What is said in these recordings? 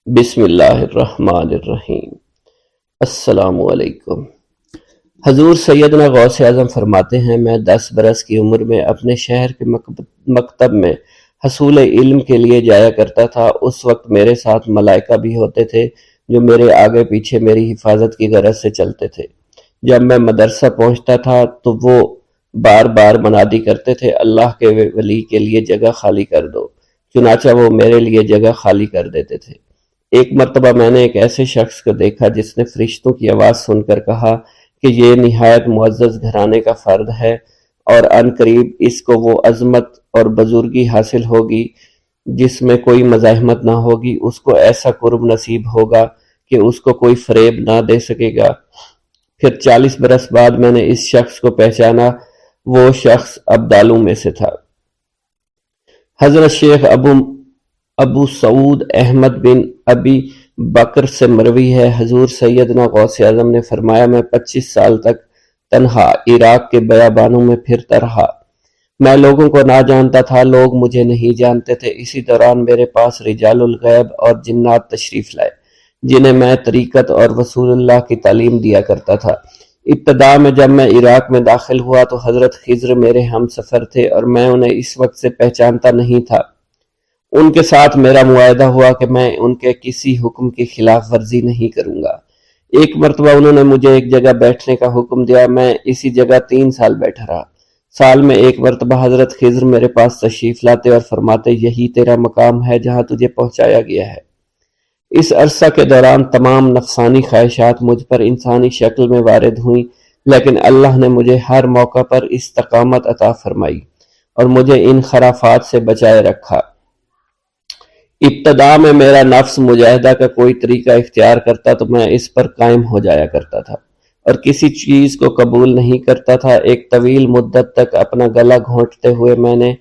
بسم اللہ الرحمن الرحیم۔ السلام علیکم۔ حضور سیدنا غوث اعظم فرماتے ہیں، میں 10 برس کی عمر میں اپنے شہر کے مکتب میں حصول علم کے لیے جایا کرتا تھا۔ اس وقت میرے ساتھ ملائکہ بھی ہوتے تھے جو میرے آگے پیچھے میری حفاظت کی غرض سے چلتے تھے۔ جب میں مدرسہ پہنچتا تھا تو وہ بار بار منادی کرتے تھے، اللہ کے ولی کے لیے جگہ خالی کر دو۔ چنانچہ وہ میرے لیے جگہ خالی کر دیتے تھے۔ ایک مرتبہ میں نے ایک ایسے شخص کو دیکھا جس نے فرشتوں کی آواز سن کر کہا کہ یہ نہایت معزز گھرانے کا فرد ہے اور عن قریب اس کو وہ عظمت اور بزرگی حاصل ہوگی جس میں کوئی مزاحمت نہ ہوگی۔ اس کو ایسا قرب نصیب ہوگا کہ اس کو کوئی فریب نہ دے سکے گا۔ پھر 40 برس بعد میں نے اس شخص کو پہچانا، وہ شخص ابدالوں میں سے تھا۔ حضرت شیخ ابو سعود احمد بن ابی بکر سے مروی ہے، حضور سیدنا غوث اعظم نے فرمایا، میں 25 سال تک تنہا عراق کے بیابانوں میں پھرتا رہا۔ میں لوگوں کو نہ جانتا تھا، لوگ مجھے نہیں جانتے تھے۔ اسی دوران میرے پاس رجال الغیب اور جنات تشریف لائے جنہیں میں طریقت اور رسول اللہ کی تعلیم دیا کرتا تھا۔ ابتدا میں جب میں عراق میں داخل ہوا تو حضرت خضر میرے ہم سفر تھے اور میں انہیں اس وقت سے پہچانتا نہیں تھا۔ ان کے ساتھ میرا معاہدہ ہوا کہ میں ان کے کسی حکم کی خلاف ورزی نہیں کروں گا۔ ایک مرتبہ انہوں نے مجھے ایک جگہ بیٹھنے کا حکم دیا، میں اسی جگہ 3 سال بیٹھا رہا۔ سال میں ایک مرتبہ حضرت خضر میرے پاس تشریف لاتے اور فرماتے، یہی تیرا مقام ہے جہاں تجھے پہنچایا گیا ہے۔ اس عرصہ کے دوران تمام نفسانی خواہشات مجھ پر انسانی شکل میں وارد ہوئیں، لیکن اللہ نے مجھے ہر موقع پر استقامت عطا فرمائی اور مجھے ان خرافات سے بچائے رکھا۔ ابتدا میں میرا نفس مجاہدہ کا کوئی طریقہ اختیار کرتا تو میں اس پر قائم ہو جایا کرتا تھا اور کسی چیز کو قبول نہیں کرتا تھا۔ ایک طویل مدت تک اپنا گلا گھونٹتے ہوئے میں نے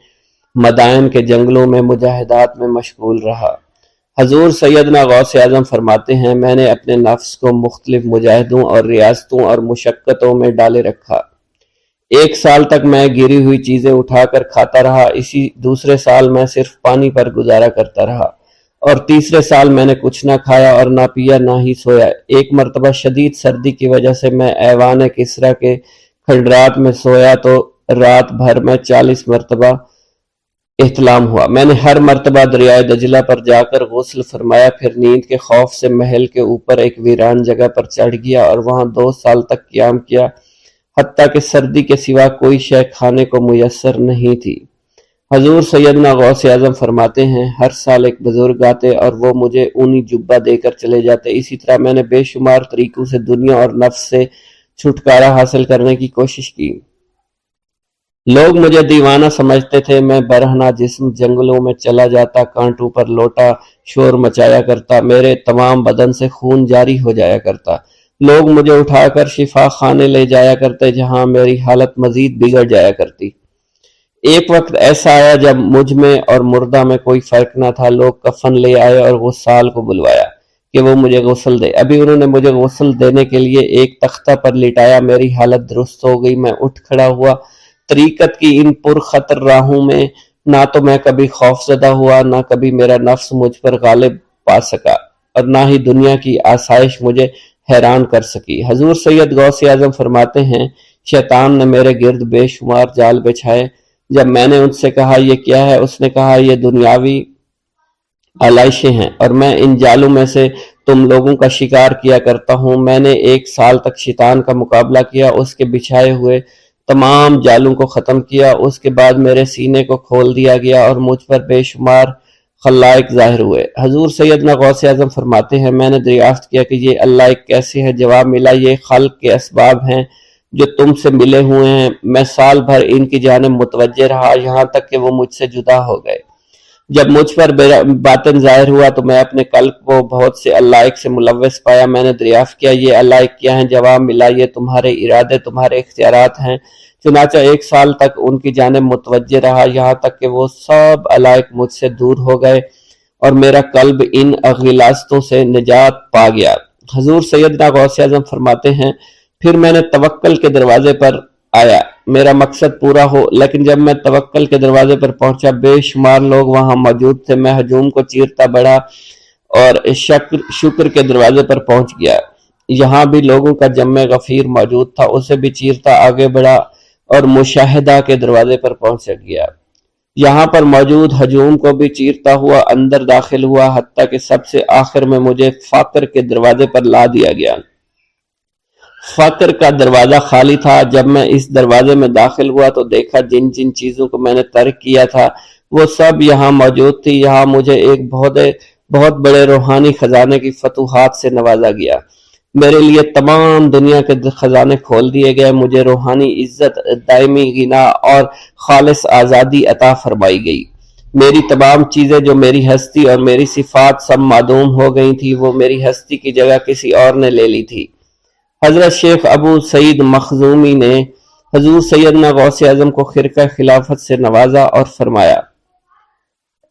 مدائن کے جنگلوں میں مجاہدات میں مشغول رہا۔ حضور سیدنا غوث اعظم فرماتے ہیں، میں نے اپنے نفس کو مختلف مجاہدوں اور ریاستوں اور مشقتوں میں ڈالے رکھا۔ 1 سال تک میں گری ہوئی چیزیں اٹھا کر کھاتا رہا، اسی دوسرے سال میں صرف پانی پر گزارا کرتا رہا اور تیسرے سال میں نے کچھ نہ کھایا اور نہ پیا نہ ہی سویا۔ ایک مرتبہ شدید سردی کی وجہ سے میں ایوان کسریٰ کے کھنڈرات میں سویا تو رات بھر میں 40 مرتبہ احتلام ہوا۔ میں نے ہر مرتبہ دریائے دجلہ پر جا کر غسل فرمایا، پھر نیند کے خوف سے محل کے اوپر ایک ویران جگہ پر چڑھ گیا اور وہاں 2 سال تک قیام کیا، حتیٰ کہ سردی کے سوا کوئی شے کھانے کو میسر نہیں تھی۔ حضور سیدنا غوث اعظم فرماتے ہیں، ہر سال ایک بزرگ آتے اور وہ مجھے اونی جبہ دے کر چلے جاتے۔ اسی طرح میں نے بے شمار طریقوں سے دنیا اور نفس سے چھٹکارا حاصل کرنے کی کوشش کی۔ لوگ مجھے دیوانہ سمجھتے تھے۔ میں برہنہ جسم جنگلوں میں چلا جاتا، کانٹوں پر لوٹا شور مچایا کرتا، میرے تمام بدن سے خون جاری ہو جایا کرتا۔ لوگ مجھے اٹھا کر شفا خانے لے جایا کرتے جہاں میری حالت مزید بگڑ جایا کرتی۔ ایک وقت ایسا آیا جب مجھ میں اور مردہ میں کوئی فرق نہ تھا۔ لوگ کفن لے آئے اور غسال کو بلوایا کہ وہ مجھے غسل دے۔ ابھی انہوں نے مجھے غسل دینے کے لیے ایک تختہ پر لٹایا، میری حالت درست ہو گئی، میں اٹھ کھڑا ہوا۔ طریقت کی ان پرخطر راہوں میں نہ تو میں کبھی خوف زدہ ہوا، نہ کبھی میرا نفس مجھ پر غالب پا سکا اور نہ ہی دنیا کی آسائش مجھے حیران کر سکی۔ حضور سید غوث اعظم فرماتے ہیں، شیطان نے میرے گرد بے شمار جال بچھائے۔ جب میں نے ان سے کہا یہ کیا ہے، اس نے کہا یہ دنیاوی آلائشیں ہیں اور میں ان جالوں میں سے تم لوگوں کا شکار کیا کرتا ہوں۔ میں نے 1 سال تک شیطان کا مقابلہ کیا، اس کے بچھائے ہوئے تمام جالوں کو ختم کیا۔ اس کے بعد میرے سینے کو کھول دیا گیا اور مجھ پر بے شمار خلائق ظاہر ہوئے۔ حضور سیدنا غوث اعظم فرماتے ہیں، میں نے دریافت کیا کہ یہ اللہ ایک کیسے ہے؟ جواب ملا، یہ خلق کے اسباب ہیں جو تم سے ملے ہوئے ہیں۔ میں سال بھر ان کی جانب متوجہ رہا یہاں تک کہ وہ مجھ سے جدا ہو گئے۔ جب مجھ پر باطن ظاہر ہوا تو میں اپنے قلب کو بہت سے علائق سے ملوث پایا۔ میں نے دریافت کیا یہ علائق کیا ہیں؟ جواب ملا، یہ تمہارے ارادے، تمہارے اختیارات ہیں۔ چنانچہ 1 سال تک ان کی جانب متوجہ رہا یہاں تک کہ وہ سب علائق مجھ سے دور ہو گئے اور میرا قلب ان غلاظتوں سے نجات پا گیا۔ حضور سیدنا غوث اعظم فرماتے ہیں، پھر میں نے توکل کے دروازے پر آیا، میرا مقصد پورا ہو، لیکن جب میں توکل کے دروازے پر پہنچا بے شمار لوگ وہاں موجود تھے۔ میں ہجوم کو چیرتا بڑھا اور شکر کے دروازے پر پہنچ گیا۔ یہاں بھی لوگوں کا جمع غفیر موجود تھا، اسے بھی چیرتا آگے بڑھا اور مشاہدہ کے دروازے پر پہنچ گیا۔ یہاں پر موجود ہجوم کو بھی چیرتا ہوا اندر داخل ہوا، حتیٰ کہ سب سے آخر میں مجھے فقر کے دروازے پر لا دیا گیا۔ فقر کا دروازہ خالی تھا۔ جب میں اس دروازے میں داخل ہوا تو دیکھا جن جن چیزوں کو میں نے ترک کیا تھا وہ سب یہاں موجود تھی۔ یہاں مجھے ایک بہت بڑے روحانی خزانے کی فتوحات سے نوازا گیا۔ میرے لیے تمام دنیا کے خزانے کھول دیے گئے، مجھے روحانی عزت، دائمی غنا اور خالص آزادی عطا فرمائی گئی۔ میری تمام چیزیں جو میری ہستی اور میری صفات سب معدوم ہو گئی تھی، وہ میری ہستی کی جگہ کسی اور نے لے لی تھی۔ حضرت شیخ ابو سعید مخزومی نے حضور سیدنا غوث اعظم کو خرقہ خلافت سے نوازا اور فرمایا،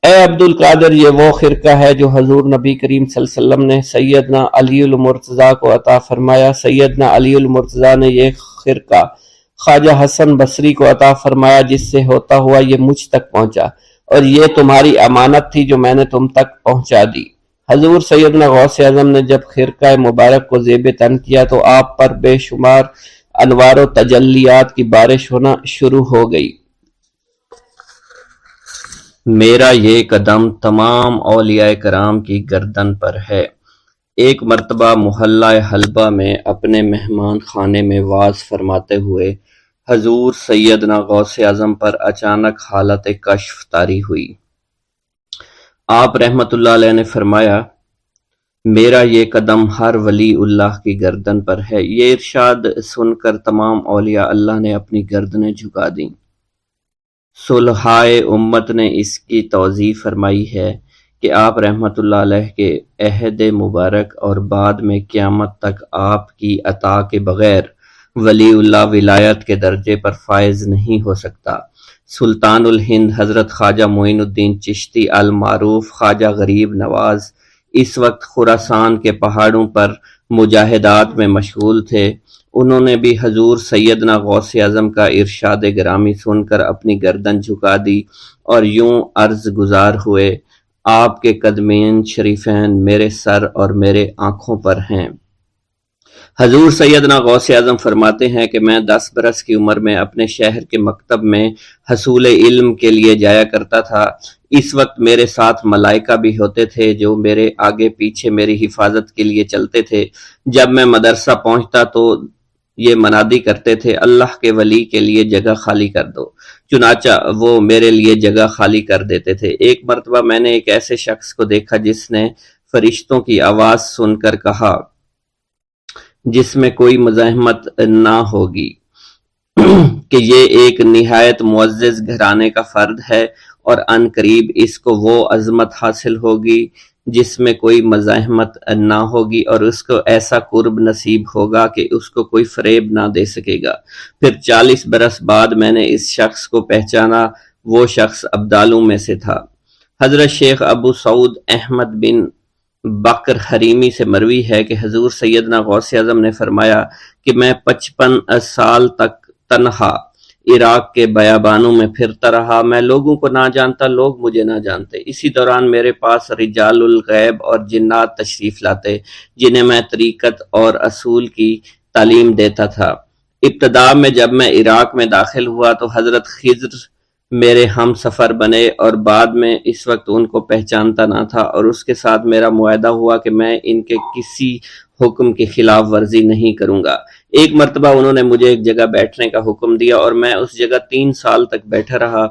اے عبد القادر، یہ وہ خرقہ ہے جو حضور نبی کریم صلی اللہ علیہ وسلم نے سیدنا علی المرتضیٰ کو عطا فرمایا۔ سیدنا علی المرتضیٰ نے یہ خرقہ خواجہ حسن بصری کو عطا فرمایا، جس سے ہوتا ہوا یہ مجھ تک پہنچا، اور یہ تمہاری امانت تھی جو میں نے تم تک پہنچا دی۔ حضور سیدنا غوث اعظم نے جب خرقہ مبارک کو زیب تن کیا تو آپ پر بے شمار انوار و تجلیات کی بارش ہونا شروع ہو گئی۔ میرا یہ قدم تمام اولیاء کرام کی گردن پر ہے۔ ایک مرتبہ محلہ حلبہ میں اپنے مہمان خانے میں واز فرماتے ہوئے حضور سیدنا غوث اعظم پر اچانک حالت کشف طاری ہوئی۔ آپ رحمت اللہ علیہ نے فرمایا، میرا یہ قدم ہر ولی اللہ کی گردن پر ہے۔ یہ ارشاد سن کر تمام اولیاء اللہ نے اپنی گردنیں جھکا دیں۔ صلحائے امت نے اس کی توضیح فرمائی ہے کہ آپ رحمت اللہ علیہ کے عہد مبارک اور بعد میں قیامت تک آپ کی عطا کے بغیر ولی اللہ ولایت کے درجے پر فائز نہیں ہو سکتا۔ سلطان الہند حضرت خواجہ معین الدین چشتی المعروف خواجہ غریب نواز اس وقت خراسان کے پہاڑوں پر مجاہدات میں مشغول تھے۔ انہوں نے بھی حضور سیدنا غوث اعظم کا ارشاد گرامی سن کر اپنی گردن جھکا دی اور یوں عرض گزار ہوئے، آپ کے قدمین شریفین میرے سر اور میرے آنکھوں پر ہیں۔ حضور سیدنا غوث اعظم فرماتے ہیں کہ میں 10 برس کی عمر میں اپنے شہر کے مکتب میں حصول علم کے لیے جایا کرتا تھا۔ اس وقت میرے ساتھ ملائکہ بھی ہوتے تھے جو میرے آگے پیچھے میری حفاظت کے لیے چلتے تھے۔ جب میں مدرسہ پہنچتا تو یہ منادی کرتے تھے، اللہ کے ولی کے لیے جگہ خالی کر دو، چنانچہ وہ میرے لیے جگہ خالی کر دیتے تھے۔ ایک مرتبہ میں نے ایک ایسے شخص کو دیکھا جس نے فرشتوں کی آواز سن کر کہا، جس میں کوئی مزاحمت نہ ہوگی، کہ یہ ایک نہایت معزز گھرانے کا فرد ہے اور عن قریب اس کو وہ عظمت حاصل ہوگی جس میں کوئی مزاحمت نہ ہوگی، اور اس کو ایسا قرب نصیب ہوگا کہ اس کو کوئی فریب نہ دے سکے گا۔ پھر 40 برس بعد میں نے اس شخص کو پہچانا، وہ شخص ابدالوں میں سے تھا۔ حضرت شیخ ابو سعود احمد بن بکر حریمی سے مروی ہے کہ حضور سیدنا غوث اعظم نے فرمایا کہ میں 55 سال تک تنہا عراق کے بیابانوں میں پھرتا رہا، میں لوگوں کو نہ جانتا، لوگ مجھے نہ جانتے۔ اسی دوران میرے پاس رجال الغیب اور جنات تشریف لاتے جنہیں میں طریقت اور اصول کی تعلیم دیتا تھا۔ ابتدا میں جب میں عراق میں داخل ہوا تو حضرت خضر میرے ہم سفر بنے، اور بعد میں اس وقت ان کو پہچانتا نہ تھا، اور اس کے ساتھ میرا معاہدہ ہوا کہ میں ان کے کسی حکم کی خلاف ورزی نہیں کروں گا۔ ایک مرتبہ انہوں نے مجھے ایک جگہ بیٹھنے کا حکم دیا اور میں اس جگہ 3 سال تک بیٹھا رہا۔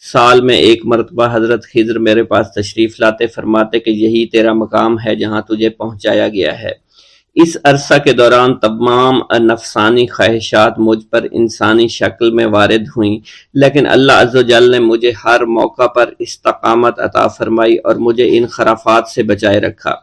سال میں ایک مرتبہ حضرت خضر میرے پاس تشریف لاتے، فرماتے کہ یہی تیرا مقام ہے جہاں تجھے پہنچایا گیا ہے۔ اس عرصہ کے دوران تمام نفسانی خواہشات مجھ پر انسانی شکل میں وارد ہوئیں، لیکن اللہ عز و جل نے مجھے ہر موقع پر استقامت عطا فرمائی اور مجھے ان خرافات سے بچائے رکھا۔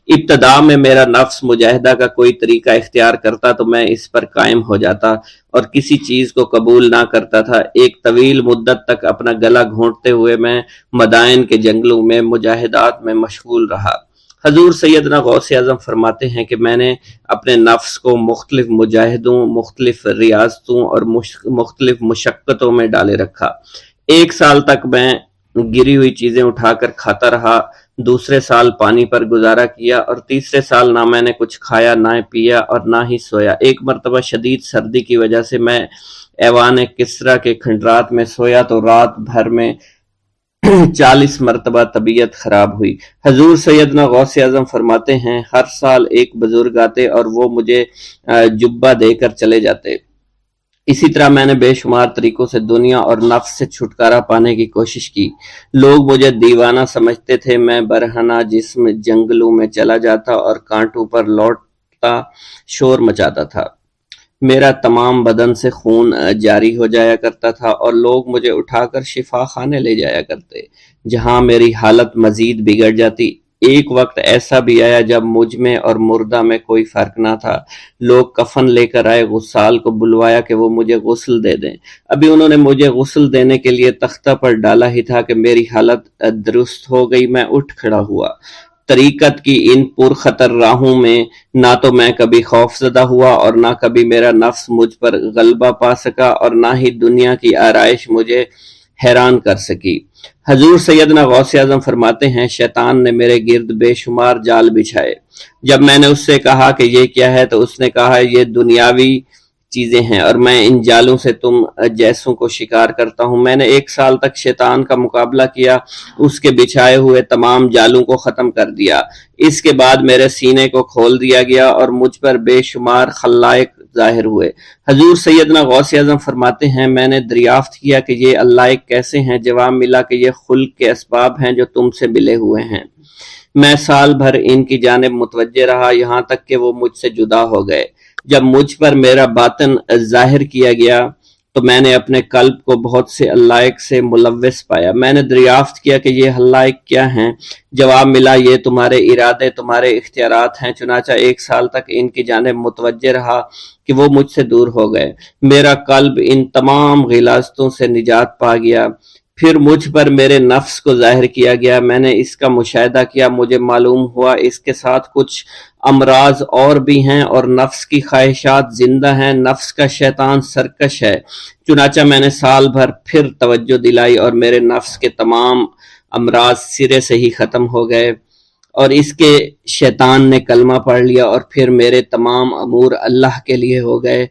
ابتدا میں میرا نفس مجاہدہ کا کوئی طریقہ اختیار کرتا تو میں اس پر قائم ہو جاتا اور کسی چیز کو قبول نہ کرتا تھا۔ ایک طویل مدت تک اپنا گلا گھونٹتے ہوئے میں مدائن کے جنگلوں میں مجاہدات میں مشغول رہا۔ حضور سیدنا غوث اعظم فرماتے ہیں کہ میں نے اپنے نفس کو مختلف مجاہدوں، مختلف ریاضتوں اور مختلف مشقتوں میں ڈالے رکھا۔ 1 سال تک میں گری ہوئی چیزیں اٹھا کر کھاتا رہا، دوسرے سال پانی پر گزارا کیا اور تیسرے سال نہ میں نے کچھ کھایا نہ پیا اور نہ ہی سویا۔ ایک مرتبہ شدید سردی کی وجہ سے میں ایوان کسریٰ کے کھنڈرات میں سویا تو رات بھر میں 40 مرتبہ طبیعت خراب ہوئی۔ حضور سیدنا غوث اعظم فرماتے ہیں ہر سال ایک بزرگ آتے اور وہ مجھے جبہ دے کر چلے جاتے۔ اسی طرح میں نے بے شمار طریقوں سے دنیا اور نفس سے چھٹکارا پانے کی کوشش کی۔ لوگ مجھے دیوانہ سمجھتے تھے۔ میں برہنہ جسم جنگلوں میں چلا جاتا اور کانٹوں پر لوٹتا شور مچاتا تھا۔ میرا تمام بدن سے خون جاری ہو جایا کرتا تھا اور لوگ مجھے اٹھا کر شفا خانے لے جایا کرتے، جہاں میری حالت مزید بگڑ جاتی۔ ایک وقت ایسا بھی آیا جب مجھ میں اور مردہ میں کوئی فرق نہ تھا۔ لوگ کفن لے کر آئے، غسال کو بلوایا کہ وہ مجھے غسل دے دیں۔ ابھی انہوں نے مجھے غسل دینے کے لیے تختہ پر ڈالا ہی تھا کہ میری حالت درست ہو گئی۔ میں اٹھ کھڑا ہوا۔ طریقت کی ان پرخطر راہوں میں نہ تو میں کبھی خوف زدہ ہوا اور نہ کبھی میرا نفس مجھ پر غلبہ پا سکا اور نہ ہی دنیا کی آرائش مجھے حیران کر سکی۔ حضور سیدنا غوث اعظم فرماتے ہیں شیطان نے میرے گرد بے شمار جال بچھائے۔ جب میں نے اس سے کہا کہ یہ کیا ہے تو اس نے کہا یہ دنیاوی چیزیں ہیں اور میں ان جالوں سے تم جیسوں کو شکار کرتا ہوں۔ میں نے 1 سال تک شیطان کا مقابلہ کیا، اس کے بچھائے ہوئے تمام جالوں کو ختم کر دیا۔ اس کے بعد میرے سینے کو کھول دیا گیا اور مجھ پر بے شمار خلائق ظاہر ہوئے۔ حضور سیدنا غوث اعظم فرماتے ہیں میں نے دریافت کیا کہ یہ علائق کیسے ہیں؟ جواب ملا کہ یہ خلق کے اسباب ہیں جو تم سے ملے ہوئے ہیں۔ میں سال بھر ان کی جانب متوجہ رہا یہاں تک کہ وہ مجھ سے جدا ہو گئے۔ جب مجھ پر میرا باطن ظاہر کیا گیا تو میں نے اپنے قلب کو بہت سے علائق سے ملوث پایا۔ میں نے دریافت کیا کہ یہ علائق کیا ہیں؟ جواب ملا یہ تمہارے ارادے، تمہارے اختیارات ہیں۔ چنانچہ 1 سال تک ان کی جانب متوجہ رہا کہ وہ مجھ سے دور ہو گئے۔ میرا قلب ان تمام غلاظتوں سے نجات پا گیا۔ پھر مجھ پر میرے نفس کو ظاہر کیا گیا۔ میں نے اس کا مشاہدہ کیا، مجھے معلوم ہوا اس کے ساتھ کچھ امراض اور بھی ہیں اور نفس کی خواہشات زندہ ہیں۔ نفس کا شیطان سرکش ہے۔ چنانچہ میں نے سال بھر پھر توجہ دلائی اور میرے نفس کے تمام امراض سرے سے ہی ختم ہو گئے اور اس کے شیطان نے کلمہ پڑھ لیا اور پھر میرے تمام امور اللہ کے لیے ہو گئے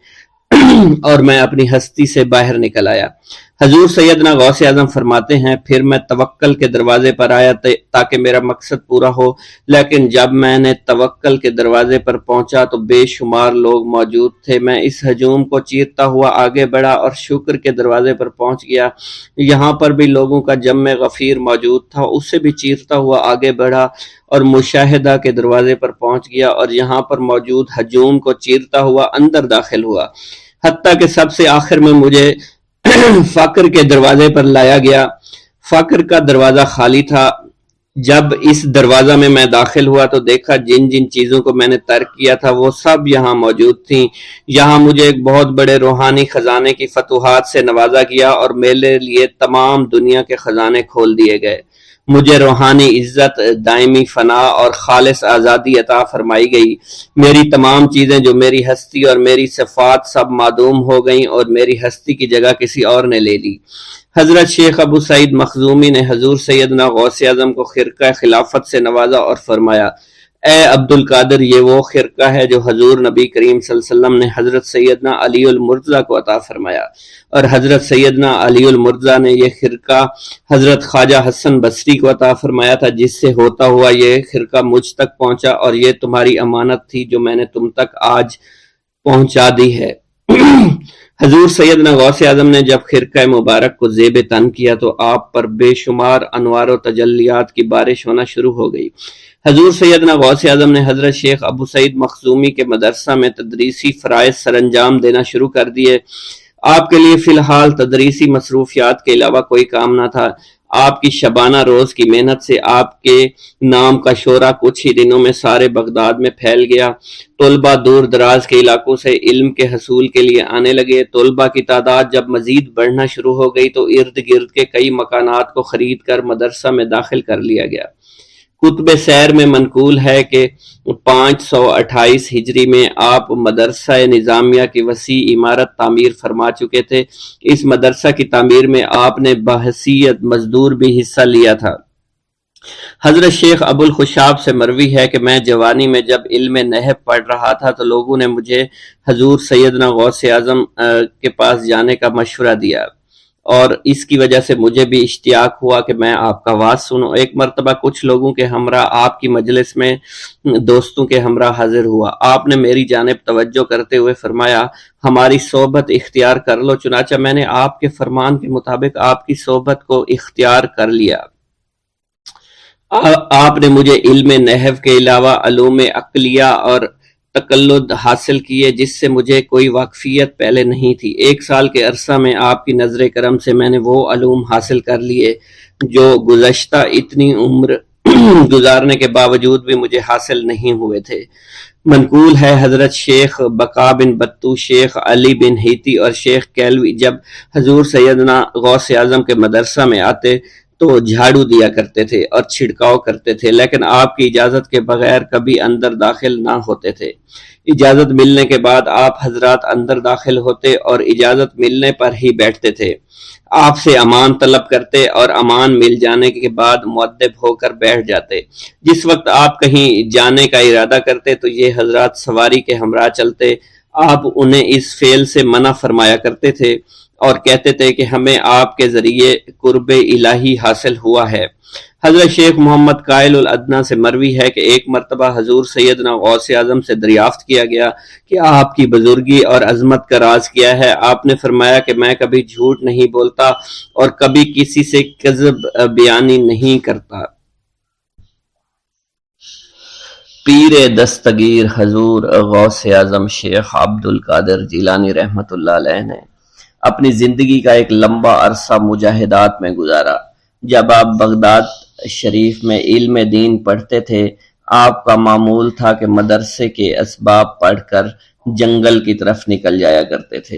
اور میں اپنی ہستی سے باہر نکل آیا۔ حضور سیدنا غوث اعظم فرماتے ہیں پھر میں توکل کے دروازے پر آیا تاکہ میرا مقصد پورا ہو، لیکن جب میں نے توکل کے دروازے پر پہنچا تو بے شمار لوگ موجود تھے۔ میں اس ہجوم کو چیرتا ہوا آگے بڑھا اور شکر کے دروازے پر پہنچ گیا۔ یہاں پر بھی لوگوں کا جمع غفیر موجود تھا، اسے بھی چیرتا ہوا آگے بڑھا اور مشاہدہ کے دروازے پر پہنچ گیا اور یہاں پر موجود ہجوم کو چیرتا ہوا اندر داخل ہوا، حتیٰ کہ سب سے آخر میں مجھے فقر کے دروازے پر لایا گیا۔ فقر کا دروازہ خالی تھا۔ جب اس دروازہ میں داخل ہوا تو دیکھا جن جن چیزوں کو میں نے ترک کیا تھا وہ سب یہاں موجود تھیں۔ یہاں مجھے ایک بہت بڑے روحانی خزانے کی فتوحات سے نوازا گیا اور میرے لیے تمام دنیا کے خزانے کھول دیے گئے۔ مجھے روحانی عزت، دائمی فنا اور خالص آزادی عطا فرمائی گئی۔ میری تمام چیزیں جو میری ہستی اور میری صفات سب معدوم ہو گئیں اور میری ہستی کی جگہ کسی اور نے لے لی۔ حضرت شیخ ابو سعید مخزومی نے حضور سیدنا غوث اعظم کو خرقہ خلافت سے نوازا اور فرمایا اے عبد القادر، یہ وہ خرقہ ہے جو حضور نبی کریم صلی اللہ علیہ وسلم نے حضرت سیدنا علی المرتضیٰ کو عطا فرمایا، اور حضرت سیدنا علی المرتضیٰ نے یہ خرقہ حضرت خواجہ حسن بصری کو عطا فرمایا تھا، جس سے ہوتا ہوا یہ خرقہ مجھ تک پہنچا اور یہ تمہاری امانت تھی جو میں نے تم تک آج پہنچا دی ہے۔ حضور سیدنا غوث اعظم نے جب خرقہ مبارک کو زیب تن کیا تو آپ پر بے شمار انوار و تجلیات کی بارش ہونا شروع ہو گئی۔ حضور سیدنا غوث اعظم نے حضرت شیخ ابو سعید مخزومی کے مدرسہ میں تدریسی فرائض سر انجام دینا شروع کر دیے۔ آپ کے لیے فی الحال تدریسی مصروفیات کے علاوہ کوئی کام نہ تھا۔ آپ کی شبانہ روز کی محنت سے آپ کے نام کا شعرہ کچھ ہی دنوں میں سارے بغداد میں پھیل گیا۔ طلبہ دور دراز کے علاقوں سے علم کے حصول کے لیے آنے لگے۔ طلبہ کی تعداد جب مزید بڑھنا شروع ہو گئی تو ارد گرد کے کئی مکانات کو خرید کر مدرسہ میں داخل کر لیا گیا۔ کتب سیر میں منقول ہے کہ 528 ہجری میں آپ مدرسہ نظامیہ کی وسیع عمارت تعمیر فرما چکے تھے۔ اس مدرسہ کی تعمیر میں آپ نے بحیثیت مزدور بھی حصہ لیا تھا۔ حضرت شیخ ابو الخشاب سے مروی ہے کہ میں جوانی میں جب علم نحو پڑھ رہا تھا تو لوگوں نے مجھے حضور سیدنا غوث اعظم کے پاس جانے کا مشورہ دیا، اور اس کی وجہ سے مجھے بھی اشتیاق ہوا کہ میں آپ کا واز سنوں۔ ایک مرتبہ کچھ لوگوں کے ہمراہ آپ کی مجلس میں دوستوں کے ہمراہ حاضر ہوا۔ آپ نے میری جانب توجہ کرتے ہوئے فرمایا، ہماری صحبت اختیار کر لو۔ چنانچہ میں نے آپ کے فرمان کے مطابق آپ کی صحبت کو اختیار کر لیا۔ آپ نے مجھے علم نحو کے علاوہ علوم عقلیہ اور تقلد حاصل کیے جس سے مجھے کوئی واقفیت پہلے نہیں تھی۔ 1 سال کے عرصہ میں آپ کی نظر کرم سے میں نے وہ علوم حاصل کر لیے جو گزشتہ اتنی عمر گزارنے کے باوجود بھی مجھے حاصل نہیں ہوئے تھے۔ منقول ہے حضرت شیخ بقا بن بطو، شیخ علی بن ہیتی اور شیخ کیلوی جب حضور سیدنا غوث اعظم کے مدرسہ میں آتے تو جھاڑو دیا کرتے تھے اور چھڑکاؤ کرتے تھے، لیکن آپ کی اجازت کے بغیر کبھی اندر داخل نہ ہوتے تھے۔ اجازت ملنے کے بعد آپ حضرات اندر داخل ہوتے اور اجازت ملنے پر ہی بیٹھتے تھے۔ آپ سے امان طلب کرتے اور امان مل جانے کے بعد مؤدب ہو کر بیٹھ جاتے۔ جس وقت آپ کہیں جانے کا ارادہ کرتے تو یہ حضرات سواری کے ہمراہ چلتے۔ آپ انہیں اس فعل سے منع فرمایا کرتے تھے اور کہتے تھے کہ ہمیں آپ کے ذریعے قرب الہی حاصل ہوا ہے۔ حضرت شیخ محمد قائل الادنیٰ سے مروی ہے کہ ایک مرتبہ حضور سیدنا غوث اعظم سے دریافت کیا گیا کہ آپ کی بزرگی اور عظمت کا راز کیا ہے۔ آپ نے فرمایا کہ میں کبھی جھوٹ نہیں بولتا اور کبھی کسی سے کذب بیانی نہیں کرتا۔ پیر دستگیر حضور غوث اعظم شیخ عبد القادر جیلانی رحمۃ اللہ علیہ نے اپنی زندگی کا ایک لمبا عرصہ مجاہدات میں گزارا۔ جب آپ بغداد شریف میں علم دین پڑھتے تھے، آپ کا معمول تھا کہ مدرسے کے اسباب پڑھ کر جنگل کی طرف نکل جایا کرتے تھے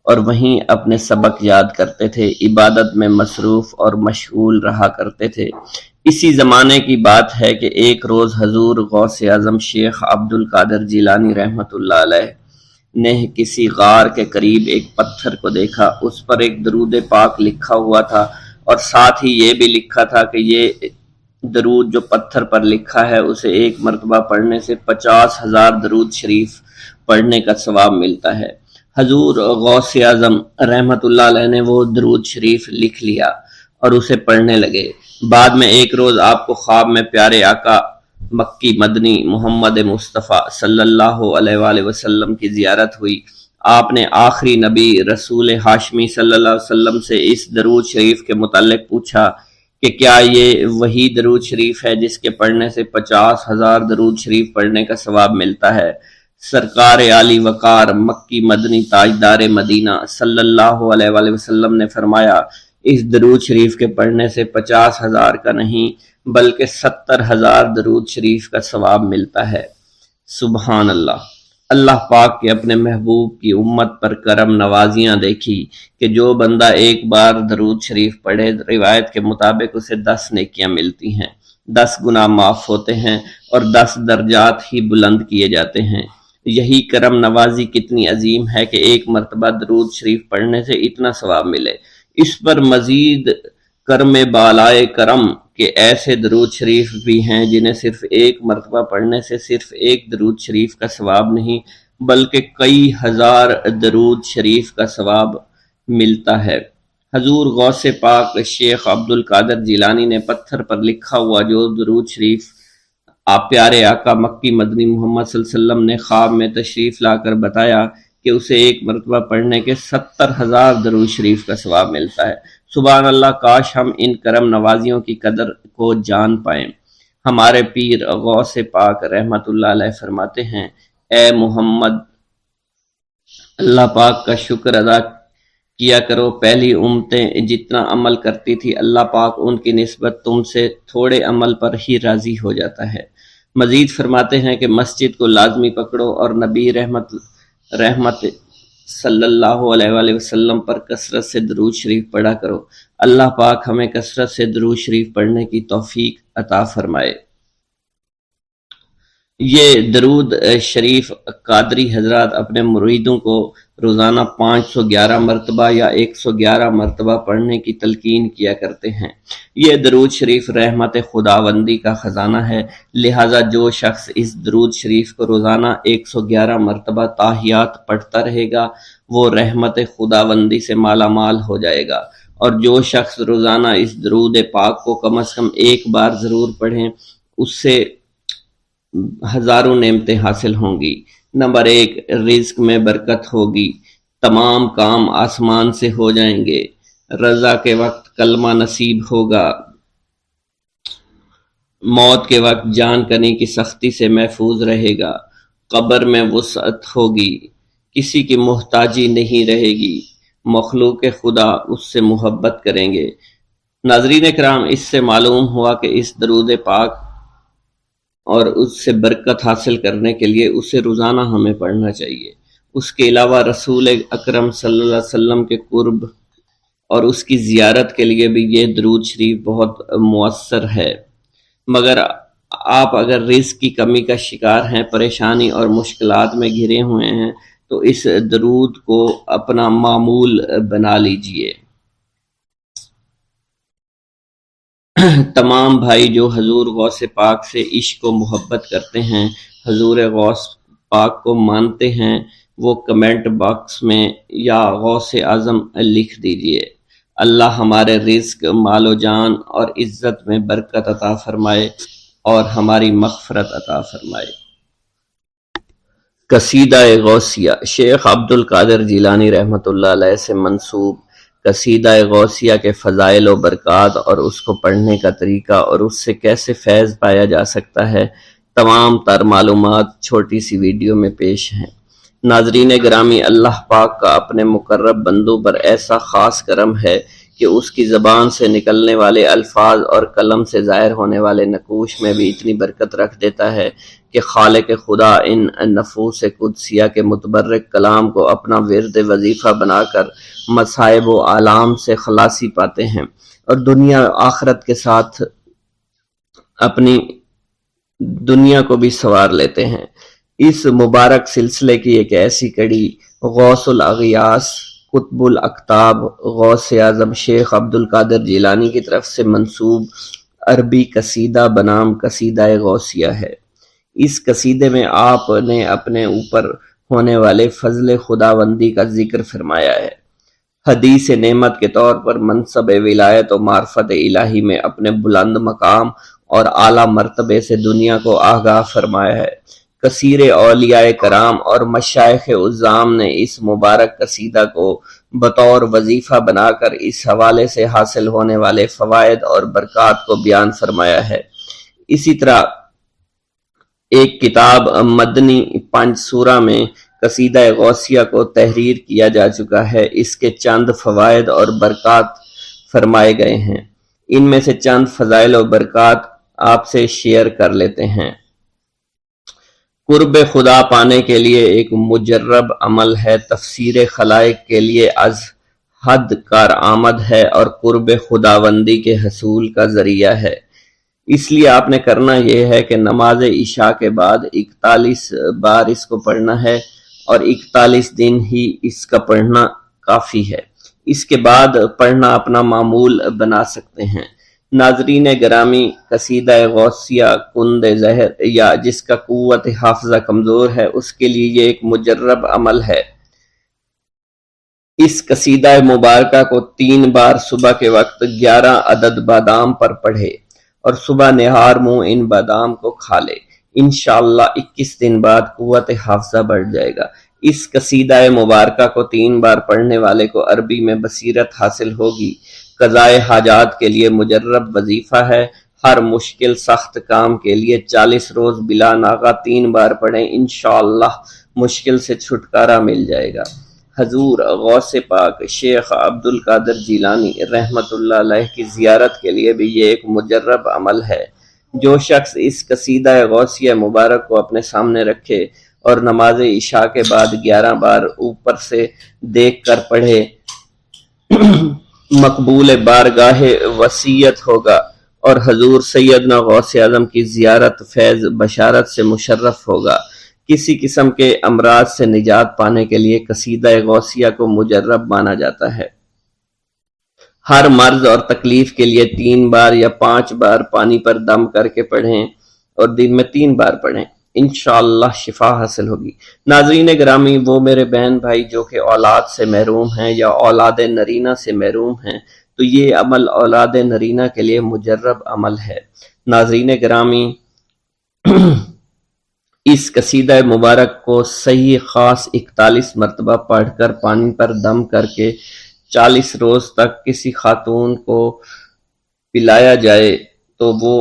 اور وہیں اپنے سبق یاد کرتے تھے، عبادت میں مصروف اور مشغول رہا کرتے تھے۔ اسی زمانے کی بات ہے کہ ایک روز حضور غوث اعظم شیخ عبد القادر جیلانی رحمۃ اللہ علیہ نے کسی غار کے قریب ایک پتھر کو دیکھا۔ اس پر ایک درود پاک لکھا ہوا تھا اور ساتھ ہی یہ بھی لکھا تھا کہ یہ درود جو پتھر پر لکھا ہے اسے ایک مرتبہ پڑھنے سے 50,000 درود شریف پڑھنے کا ثواب ملتا ہے۔ حضور غوث اعظم رحمۃ اللہ علیہ نے وہ درود شریف لکھ لیا اور اسے پڑھنے لگے۔ بعد میں ایک روز آپ کو خواب میں پیارے آقا مکی مدنی محمد مصطفیٰ صلی اللہ علیہ وآلہ وسلم کی زیارت ہوئی۔ آپ نے آخری نبی رسول ہاشمی صلی اللہ علیہ وسلم سے اس درود شریف کے متعلق پوچھا کہ کیا یہ وہی درود شریف ہے جس کے پڑھنے سے 50,000 درود شریف پڑھنے کا ثواب ملتا ہے؟ سرکار عالی وقار مکی مدنی تاجدار مدینہ صلی اللہ علیہ وآلہ وسلم نے فرمایا، اس درود شریف کے پڑھنے سے 50,000 کا نہیں بلکہ 70,000 درود شریف کا ثواب ملتا ہے۔ سبحان اللہ۔ اللہ پاک کے اپنے محبوب کی امت پر کرم نوازیاں دیکھی کہ جو بندہ ایک بار درود شریف پڑھے، روایت کے مطابق اسے 10 نیکیاں ملتی ہیں، 10 گناہ معاف ہوتے ہیں اور 10 درجات ہی بلند کیے جاتے ہیں۔ یہی کرم نوازی کتنی عظیم ہے کہ ایک مرتبہ درود شریف پڑھنے سے اتنا ثواب ملے۔ اس پر مزید کرم بالائے کرم کہ ایسے درود شریف بھی ہیں جنہیں صرف ایک مرتبہ پڑھنے سے صرف ایک درود شریف کا ثواب نہیں بلکہ کئی ہزار درود شریف کا ثواب ملتا ہے۔ حضور غوث پاک شیخ عبد القادر جیلانی نے پتھر پر لکھا ہوا جو درود شریف آپ پیارے آقا مکی مدنی محمد صلی اللہ علیہ وسلم نے خواب میں تشریف لا کر بتایا کہ اسے ایک مرتبہ پڑھنے کے 70,000 درود شریف کا ثواب ملتا ہے۔ سبحان اللہ، کاش ہم ان کرم نوازیوں کی قدر کو جان پائیں۔ ہمارے پیر غوث پاک رحمت اللہ علیہ فرماتے ہیں، اے محمد، اللہ پاک کا شکر ادا کیا کرو، پہلی امتیں جتنا عمل کرتی تھی اللہ پاک ان کی نسبت تم سے تھوڑے عمل پر ہی راضی ہو جاتا ہے۔ مزید فرماتے ہیں کہ مسجد کو لازمی پکڑو اور نبی رحمت صلی اللہ علیہ وآلہ وسلم پر کثرت سے درود شریف پڑھا کرو۔ اللہ پاک ہمیں کثرت سے درود شریف پڑھنے کی توفیق عطا فرمائے۔ یہ درود شریف قادری حضرات اپنے مریدوں کو روزانہ 511 مرتبہ یا 111 مرتبہ پڑھنے کی تلقین کیا کرتے ہیں۔ یہ درود شریف رحمت خداوندی کا خزانہ ہے، لہٰذا جو شخص اس درود شریف کو روزانہ 111 مرتبہ تاحیات پڑھتا رہے گا وہ رحمت خداوندی سے مالا مال ہو جائے گا، اور جو شخص روزانہ اس درود پاک کو کم از کم ایک بار ضرور پڑھیں اس سے ہزاروں نعمتیں حاصل ہوں گی۔ نمبر 1، رزق میں برکت ہوگی، تمام کام آسمان سے ہو جائیں گے، رضا کے وقت کلمہ نصیب ہوگا، موت کے وقت جان کنی کی سختی سے محفوظ رہے گا، قبر میں وسعت ہوگی، کسی کی محتاجی نہیں رہے گی، مخلوق خدا اس سے محبت کریں گے۔ ناظرین کرام، اس سے معلوم ہوا کہ اس درود پاک اور اس سے برکت حاصل کرنے کے لیے اسے روزانہ ہمیں پڑھنا چاہیے۔ اس کے علاوہ رسول اکرم صلی اللہ علیہ وسلم کے قرب اور اس کی زیارت کے لیے بھی یہ درود شریف بہت مؤثر ہے۔ مگر آپ اگر رزق کی کمی کا شکار ہیں، پریشانی اور مشکلات میں گھرے ہوئے ہیں تو اس درود کو اپنا معمول بنا لیجئے۔ تمام بھائی جو حضور غوث پاک سے عشق و محبت کرتے ہیں، حضور غوث پاک کو مانتے ہیں، وہ کمنٹ باکس میں یا غوث اعظم لکھ دیجئے۔ اللہ ہمارے رزق، مال و جان اور عزت میں برکت عطا فرمائے اور ہماری مغفرت عطا فرمائے۔ قصیدہ غوثیہ شیخ عبد القادر جیلانی رحمۃ اللہ علیہ سے منسوب قصیدہ غوثیہ کے فضائل و برکات اور اس کو پڑھنے کا طریقہ اور اس سے کیسے فیض پایا جا سکتا ہے، تمام تر معلومات چھوٹی سی ویڈیو میں پیش ہیں۔ ناظرین گرامی، اللہ پاک کا اپنے مقرب بندوں پر ایسا خاص کرم ہے کہ اس کی زبان سے نکلنے والے الفاظ اور قلم سے ظاہر ہونے والے نقوش میں بھی اتنی برکت رکھ دیتا ہے کہ خالق خدا ان نفوس قدسیہ کے متبرک کلام کو اپنا ورد وظیفہ بنا کر مصائب و آلام سے خلاصی پاتے ہیں اور دنیا آخرت کے ساتھ اپنی دنیا کو بھی سنوار لیتے ہیں۔ اس مبارک سلسلے کی ایک ایسی کڑی غوث الاغیاث قطب الاقطاب غوث اعظم شیخ عبد القادر جیلانی کی طرف سے منسوب عربی قصیدہ بنام قصیدہ غوثیہ ہے۔ اس قصیدے میں آپ نے اپنے اوپر ہونے والے فضل خداوندی کا ذکر فرمایا ہے۔ حدیث نعمت کے طور پر منصب ولایت و معرفت الہی میں اپنے بلند مقام اور اعلیٰ مرتبے سے دنیا کو آگاہ فرمایا ہے۔ کثیر اولیاء کرام اور مشائخ عظام نے اس مبارک قصیدہ کو بطور وظیفہ بنا کر اس حوالے سے حاصل ہونے والے فوائد اور برکات کو بیان فرمایا ہے۔ اسی طرح ایک کتاب مدنی پنج سورہ میں قصیدہ غوثیہ کو تحریر کیا جا چکا ہے، اس کے چند فوائد اور برکات فرمائے گئے ہیں۔ ان میں سے چند فضائل و برکات آپ سے شیئر کر لیتے ہیں۔ قرب خدا پانے کے لیے ایک مجرب عمل ہے، تفسیر خلائق کے لیے از حد کارآمد ہے اور قرب خداوندی کے حصول کا ذریعہ ہے۔ اس لیے آپ نے کرنا یہ ہے کہ نماز عشاء کے بعد 41 بار اس کو پڑھنا ہے اور 41 دن ہی اس کا پڑھنا کافی ہے۔ اس کے بعد پڑھنا اپنا معمول بنا سکتے ہیں۔ ناظرین گرامی، قصیدہ غوثیہ کند زہر یا جس کا قوت حافظہ کمزور ہے اس کے لیے یہ ایک مجرب عمل ہے۔ اس قصیدہ مبارکہ کو 3 بار صبح کے وقت 11 عدد بادام پر پڑھے اور صبح نہار منہ ان بادام کو کھا لے۔ انشاءاللہ 21 دن بعد قوت حافظہ بڑھ جائے گا۔ اس قصیدہ مبارکہ کو 3 بار پڑھنے والے کو عربی میں بصیرت حاصل ہوگی۔ قضائے حاجات کے لیے مجرب وظیفہ ہے۔ ہر مشکل سخت کام کے لیے 40 روز بلا ناغہ 3 بار پڑھیں، انشاءاللہ مشکل سے چھٹکارا مل جائے گا۔ حضور غوث پاک شیخ عبد القادر جیلانی رحمت اللہ علیہ کی زیارت کے لیے بھی یہ ایک مجرب عمل ہے۔ جو شخص اس قصیدہ غوثیہ مبارک کو اپنے سامنے رکھے اور نماز عشاء کے بعد 11 بار اوپر سے دیکھ کر پڑھے، مقبول بارگاہ وسیعت ہوگا اور حضور سیدنا غوث اعظم کی زیارت فیض بشارت سے مشرف ہوگا۔ کسی قسم کے امراض سے نجات پانے کے لیے قصیدہ غوثیہ کو مجرب مانا جاتا ہے۔ ہر مرض اور تکلیف کے لیے 3 بار یا 5 بار پانی پر دم کر کے پڑھیں اور دن میں 3 بار پڑھیں، انشاءاللہ شفا حاصل ہوگی۔ ناظرین گرامی، وہ میرے بہن بھائی جو کہ اولاد سے محروم ہیں یا اولاد نرینہ سے محروم ہیں، تو یہ عمل اولاد نرینہ کے لیے مجرب عمل ہے۔ ناظرین گرامی، اس قصیدہ مبارک کو صحیح خاص 41 مرتبہ پڑھ کر پانی پر دم کر کے 40 روز تک کسی خاتون کو پلایا جائے تو وہ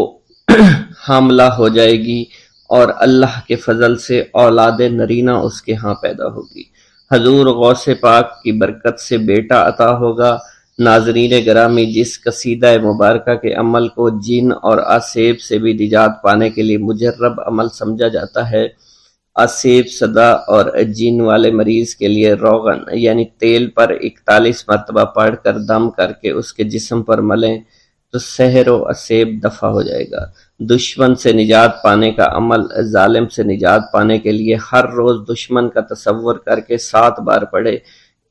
حاملہ ہو جائے گی اور اللہ کے فضل سے اولاد نرینہ اس کے ہاں پیدا ہوگی۔ حضور غوث پاک کی برکت سے بیٹا عطا ہوگا۔ ناظرین گرامی، جس قصیدہ مبارکہ کے عمل کو جن اور آسیب سے بھی نجات پانے کے لیے مجرب عمل سمجھا جاتا ہے، آسیب صدا اور جن والے مریض کے لیے روغن یعنی تیل پر 41 مرتبہ پڑھ کر دم کر کے اس کے جسم پر ملیں تو سحر و آسیب دفع ہو جائے گا۔ دشمن سے نجات پانے کا عمل، ظالم سے نجات پانے کے لیے ہر روز دشمن کا تصور کر کے 7 بار پڑھے۔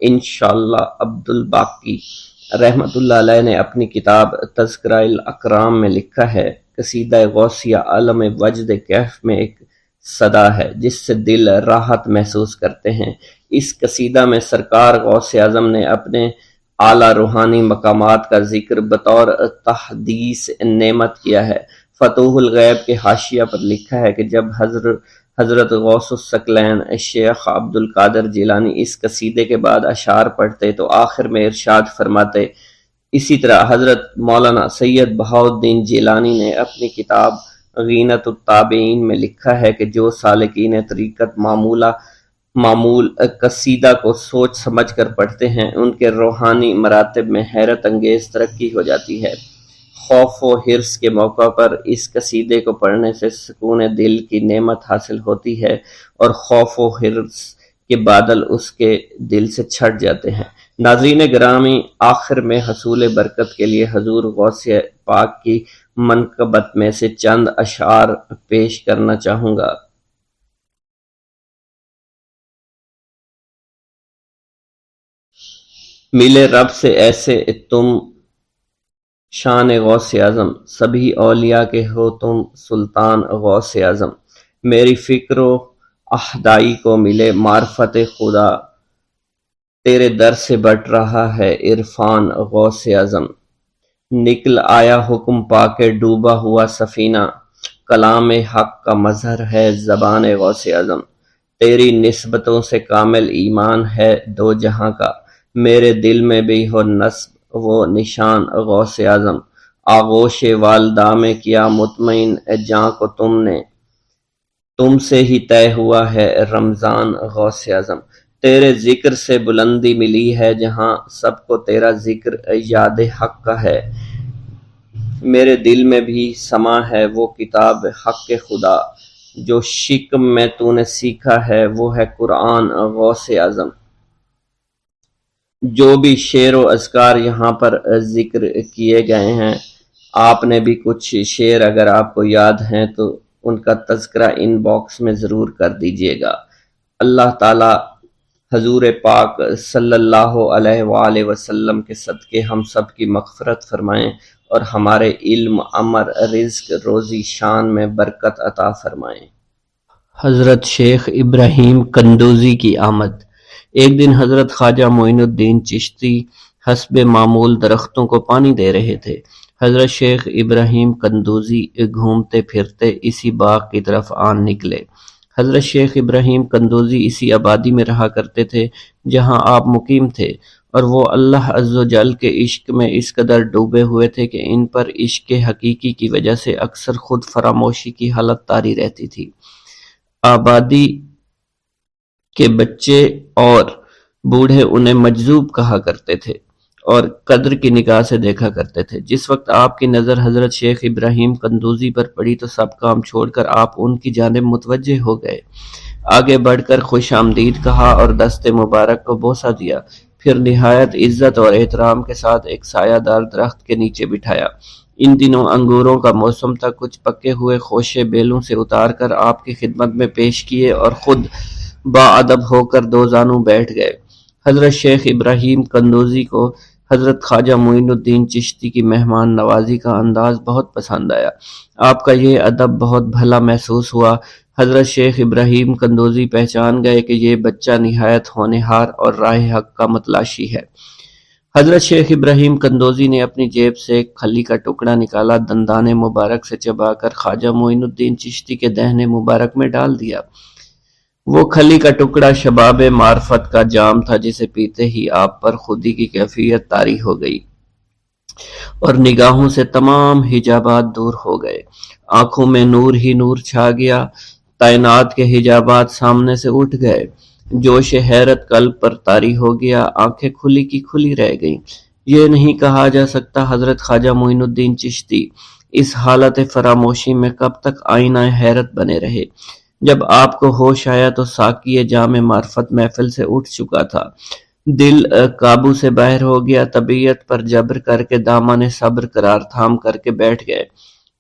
انشاءاللہ عبد الباقی رحمت اللہ علیہ نے اپنی کتاب تذکرہ الاکرام میں لکھا ہے، قصیدہ غوثیہ عالم وجد کیف میں ایک صدا ہے جس سے دل راحت محسوس کرتے ہیں۔ اس قصیدہ میں سرکار غوث اعظم نے اپنے اعلیٰ روحانی مقامات کا ذکر بطور تحدیث نعمت کیا ہے۔ فتوح الغیب کے حاشیہ پر لکھا ہے کہ جب حضرت غوث الثقلین شیخ عبد القادر جیلانی اس قصیدے کے بعد اشعار پڑھتے تو آخر میں ارشاد فرماتے۔ اسی طرح حضرت مولانا سید بہاؤالدین جیلانی نے اپنی کتاب غینت التابعین میں لکھا ہے کہ جو سالکین طریقت معمول قصیدہ کو سوچ سمجھ کر پڑھتے ہیں، ان کے روحانی مراتب میں حیرت انگیز ترقی ہو جاتی ہے۔ خوف و حرص کے موقع پر اس قصیدے کو پڑھنے سے سکون دل کی نعمت حاصل ہوتی ہے اور خوف و حرص کے بادل اس کے دل سے چھٹ جاتے ہیں۔ ناظرین گرامی، آخر میں حصول برکت کے لیے حضور غوث پاک کی منقبت میں سے چند اشعار پیش کرنا چاہوں گا۔ ملے رب سے ایسے تم شان غوث اعظم، سبھی اولیاء کے ہو تم سلطان غوث اعظم۔ میری فکر و احدائی کو ملے معرفت خدا، تیرے در سے بٹ رہا ہے عرفان غوث اعظم۔ نکل آیا حکم پا کے ڈوبا ہوا سفینہ، کلام حق کا مظہر ہے زبان غوث اعظم۔ تیری نسبتوں سے کامل ایمان ہے دو جہاں کا، میرے دل میں بھی ہو نصب وہ نشان غوث اعظم۔ آغوش والدہ میں کیا مطمئن جاں کو تم نے، تم سے ہی طے ہوا ہے رمضان غوث اعظم۔ تیرے ذکر سے بلندی ملی ہے جہاں، سب کو تیرا ذکر یاد حق کا ہے۔ میرے دل میں بھی سما ہے وہ کتاب حق خدا، جو شکم میں تو نے سیکھا ہے وہ ہے قرآن غوث اعظم۔ جو بھی شعر و اذکار یہاں پر ذکر کیے گئے ہیں، آپ نے بھی کچھ شعر اگر آپ کو یاد ہیں تو ان کا تذکرہ ان باکس میں ضرور کر دیجیے گا۔ اللہ تعالی حضور پاک صلی اللہ علیہ وآلہ وسلم کے صدقے ہم سب کی مغفرت فرمائیں اور ہمارے علم، عمل، رزق، روزی، شان میں برکت عطا فرمائیں۔ حضرت شیخ ابراہیم قندوزی کی آمد۔ ایک دن حضرت خواجہ معین الدین چشتی حسب معمول درختوں کو پانی دے رہے تھے۔ حضرت شیخ ابراہیم قندوزی گھومتے پھرتے اسی باغ کی طرف آن نکلے۔ حضرت شیخ ابراہیم قندوزی اسی آبادی میں رہا کرتے تھے جہاں آپ مقیم تھے، اور وہ اللہ عز و جل کے عشق میں اس قدر ڈوبے ہوئے تھے کہ ان پر عشق حقیقی کی وجہ سے اکثر خود فراموشی کی حالت طاری رہتی تھی۔ آبادی کے بچے اور بوڑھے انہیں مجذوب کہا کرتے تھے اور قدر کی نگاہ سے دیکھا کرتے تھے۔ جس وقت آپ کی نظر حضرت شیخ ابراہیم قندوزی پر پڑی تو سب کام چھوڑ کر آپ ان کی جانب متوجہ ہو گئے۔ آگے بڑھ کر خوش آمدید کہا اور دست مبارک کو بوسہ دیا، پھر نہایت عزت اور احترام کے ساتھ ایک سایہ دار درخت کے نیچے بٹھایا۔ ان دنوں انگوروں کا موسم تھا، کچھ پکے ہوئے خوشے بیلوں سے اتار کر آپ کی خدمت میں پیش کیے اور خود باادب ہو کر دو زانوں بیٹھ گئے۔ حضرت شیخ ابراہیم قندوزی کو حضرت خواجہ معین الدین چشتی کی مہمان نوازی کا انداز بہت پسند آیا۔ آپ کا یہ ادب بہت بھلا محسوس ہوا۔ حضرت شیخ ابراہیم قندوزی پہچان گئے کہ یہ بچہ نہایت ہونہار اور راہ حق کا متلاشی ہے۔ حضرت شیخ ابراہیم قندوزی نے اپنی جیب سے ایک کھلی کا ٹکڑا نکالا، دندانے مبارک سے چبا کر خواجہ معین الدین چشتی کے دہنے مبارک میں ڈال دیا۔ وہ کھلی کا ٹکڑا شباب معرفت کا جام تھا، جسے پیتے ہی آپ پر خودی کی کیفیت طاری ہو گئی اور نگاہوں سے تمام حجابات دور ہو گئے۔ آنکھوں میں نور ہی نور چھا گیا، تعینات کے حجابات سامنے سے اٹھ گئے، جوش حیرت قلب پر طاری ہو گیا، آنکھیں کھلی کی کھلی رہ گئیں۔ یہ نہیں کہا جا سکتا حضرت خواجہ معین الدین چشتی اس حالت فراموشی میں کب تک آئینہ حیرت بنے رہے۔ جب آپ کو ہوش آیا تو ساقی جام معرفت محفل سے اٹھ چکا تھا، دل قابو سے باہر ہو گیا، طبیعت پر جبر کر کے دامن صبر قرار تھام کر کے بیٹھ گئے۔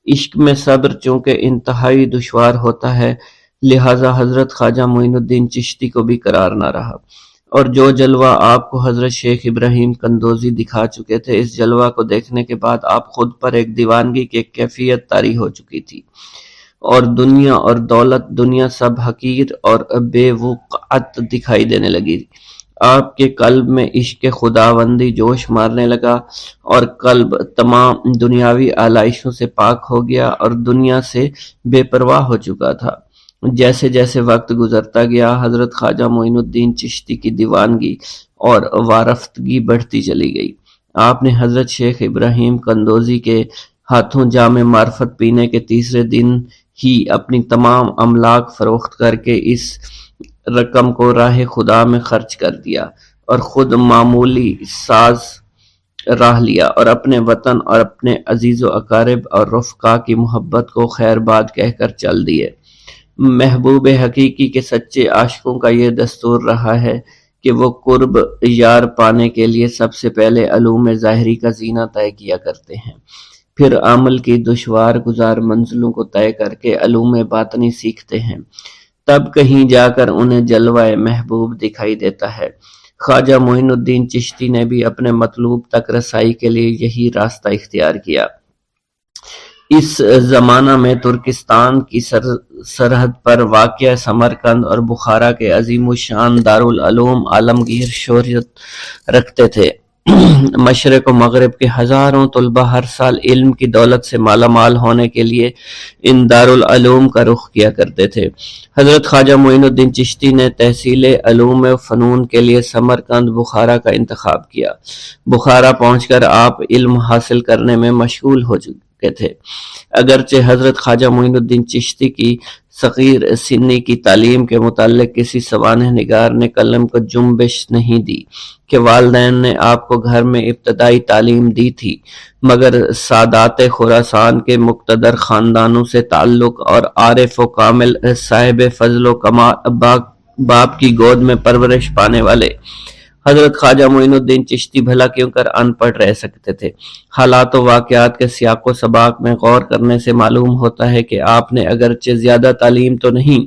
عشق میں صبر چونکہ انتہائی دشوار ہوتا ہے، لہٰذا حضرت خواجہ معین الدین چشتی کو بھی قرار نہ رہا، اور جو جلوہ آپ کو حضرت شیخ ابراہیم قندوزی دکھا چکے تھے، اس جلوہ کو دیکھنے کے بعد آپ خود پر ایک دیوانگی کی ایک کیفیت طاری ہو چکی تھی، اور دنیا اور دولت، دنیا سب حقیر اور بے وقعت دکھائی دینے لگی۔ آپ کے قلب میں عشق خداوندی جوش مارنے لگا، اور قلب تمام دنیاوی آلائشوں سے پاک ہو گیا اور دنیا سے بے پرواہ ہو چکا تھا۔ جیسے جیسے وقت گزرتا گیا، حضرت خواجہ معین الدین چشتی کی دیوانگی اور وارفتگی بڑھتی چلی گئی۔ آپ نے حضرت شیخ ابراہیم قندوزی کے ہاتھوں جام معرفت پینے کے تیسرے دن ہی اپنی تمام املاک فروخت کر کے اس رقم کو راہ خدا میں خرچ کر دیا، اور خود معمولی ساز راہ لیا، اور اپنے وطن اور اپنے عزیز و اقارب اور رفقا کی محبت کو خیر باد کہہ کر چل دیے۔ محبوب حقیقی کے سچے عاشقوں کا یہ دستور رہا ہے کہ وہ قرب یار پانے کے لیے سب سے پہلے علوم ظاہری کا زینہ طے کیا کرتے ہیں، پھر عمل کی دشوار گزار منزلوں کو طے کر کے علوم باطنی سیکھتے ہیں، تب کہیں جا کر انہیں جلوہ محبوب دکھائی دیتا ہے۔ خواجہ معین الدین چشتی نے بھی اپنے مطلوب تک رسائی کے لیے یہی راستہ اختیار کیا۔ اس زمانہ میں ترکستان کی سرحد پر واقع سمرقند اور بخارا کے عظیم الشان دارالعلوم عالمگیر شہرت رکھتے تھے۔ مشرق و مغرب کے ہزاروں طلبہ ہر سال علم کی دولت سے مالا مال ہونے کے لیے ان دارالعلوم کا رخ کیا کرتے تھے۔ حضرت خواجہ معین الدین چشتی نے تحصیل علوم و فنون کے لیے سمرقند بخارا کا انتخاب کیا۔ بخارا پہنچ کر آپ علم حاصل کرنے میں مشغول ہو چکے تھے۔ اگرچہ حضرت خواجہ معین الدین چشتی کی صغیر سنی کی تعلیم کے متعلق کسی سوانح نگار نے قلم کو جنبش نہیں دی کہ والدین نے آپ کو گھر میں ابتدائی تعلیم دی تھی، مگر سادات خراسان کے مقتدر خاندانوں سے تعلق اور عارف و کامل صاحب فضل و کمال باپ کی گود میں پرورش پانے والے حضرت خواجہ معین الدین چشتی بھلا کیوں کر ان پڑھ رہ سکتے تھے۔ حالات و واقعات کے سیاق و سباق میں غور کرنے سے معلوم ہوتا ہے کہ آپ نے اگرچہ زیادہ تعلیم تو نہیں،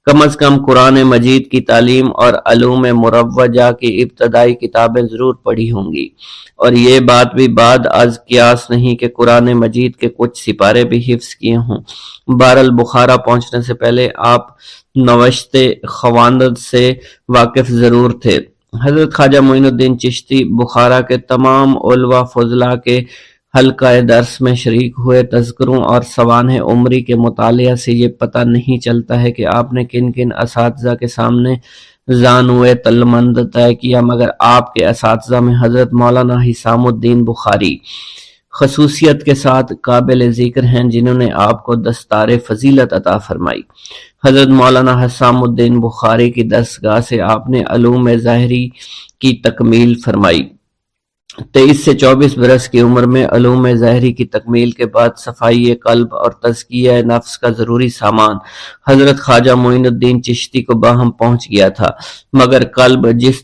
کم از کم قرآن مجید کی تعلیم اور علوم مروجہ کی ابتدائی کتابیں ضرور پڑھی ہوں گی، اور یہ بات بھی بعد از قیاس نہیں کہ قرآن مجید کے کچھ سپارے بھی حفظ کیے ہوں۔ بہرحال بخارا پہنچنے سے پہلے آپ نوشت خواندند سے واقف ضرور تھے۔ حضرت خواجہ معین الدین چشتی بخارا کے تمام علماء فضلاء کے حلقہ درس میں شریک ہوئے۔ تذکروں اور سوانح عمری کے مطالعہ سے یہ پتہ نہیں چلتا ہے کہ آپ نے کن کن اساتذہ کے سامنے زانوئے تلمند طے کیا، مگر آپ کے اساتذہ میں حضرت مولانا حسام الدین بخاری خصوصیت کے ساتھ قابل ذکر ہیں، جنہوں نے آپ کو دستار فضیلت عطا فرمائی۔ حضرت مولانا حسام الدین بخاری کی دستگاہ سے آپ نے علوم ظاہری کی تکمیل فرمائی۔ 23 سے 24 برس کی عمر میں علوم ظاہری کی تکمیل کے بعد صفائی قلب اور تزکیہ نفس کا ضروری سامان حضرت خواجہ معین الدین چشتی کو باہم پہنچ گیا تھا، مگر قلب جس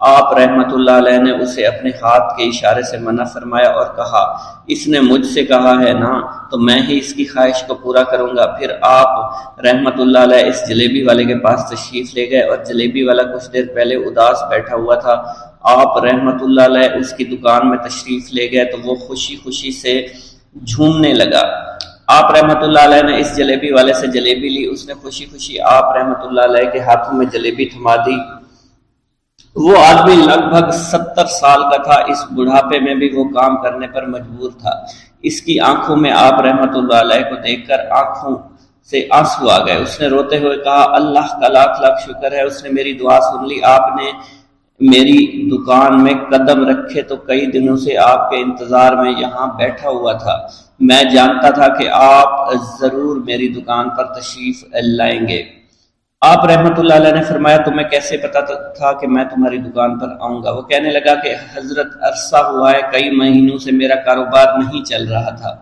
آپ رحمت اللہ علیہ نے اسے اپنے ہاتھ کے اشارے سے منع فرمایا اور کہا اس نے مجھ سے کہا ہے نا تو میں ہی اس کی خواہش کو پورا کروں گا۔ پھر آپ رحمت اللہ علیہ اس جلیبی والے کے پاس تشریف لے گئے اور جلیبی والا کچھ دیر پہلے اداس بیٹھا ہوا تھا۔ آپ رحمت اللہ علیہ اس کی دکان میں تشریف لے گئے تو وہ خوشی خوشی سے جھومنے لگا۔ آپ رحمت اللہ علیہ نے اس جلیبی والے سے جلیبی لی، اس نے خوشی خوشی آپ رحمت اللہ علیہ کے ہاتھوں میں جلیبی تھما دی۔ وہ آدمی لگ بھگ 70 سال کا تھا، اس بڑھاپے میں بھی وہ کام کرنے پر مجبور تھا۔ اس کی آنکھوں میں آپ رحمت اللہ علیہ کو دیکھ کر آنکھوں سے آنسو آ گئے۔ اس نے روتے ہوئے کہا اللہ کا لاکھ لاکھ شکر ہے، اس نے میری دعا سن لی۔ آپ نے میری دکان میں قدم رکھے تو کئی دنوں سے آپ کے انتظار میں یہاں بیٹھا ہوا تھا۔ میں جانتا تھا کہ آپ ضرور میری دکان پر تشریف لائیں گے۔ آپ رحمت اللہ علیہ نے فرمایا تمہیں کیسے پتا تھا کہ میں تمہاری دکان پر آؤں گا؟ وہ کہنے لگا کہ حضرت عرصہ ہوا ہے، کئی مہینوں سے میرا کاروبار نہیں چل رہا تھا،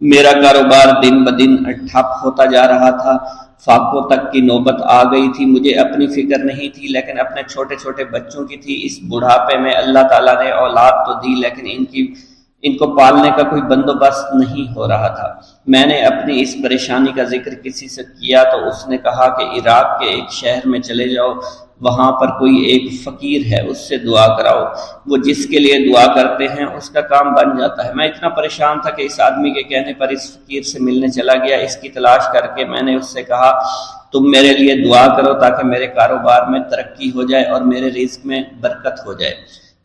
میرا کاروبار دن بدن ٹھپ ہوتا جا رہا تھا، فاقوں تک کی نوبت آ گئی تھی۔ مجھے اپنی فکر نہیں تھی لیکن اپنے چھوٹے چھوٹے بچوں کی تھی۔ اس بڑھاپے میں اللہ تعالیٰ نے اولاد تو دی لیکن ان کو پالنے کا کوئی بندوبست نہیں ہو رہا تھا۔ میں نے اپنی اس پریشانی کا ذکر کسی سے کیا تو اس نے کہا کہ عراق کے ایک شہر میں چلے جاؤ، وہاں پر کوئی ایک فقیر ہے، اس سے دعا کراؤ، وہ جس کے لیے دعا کرتے ہیں اس کا کام بن جاتا ہے۔ میں اتنا پریشان تھا کہ اس آدمی کے کہنے پر اس فقیر سے ملنے چلا گیا۔ اس کی تلاش کر کے میں نے اس سے کہا تم میرے لیے دعا کرو تاکہ میرے کاروبار میں ترقی ہو جائے اور میرے رزق میں برکت ہو جائے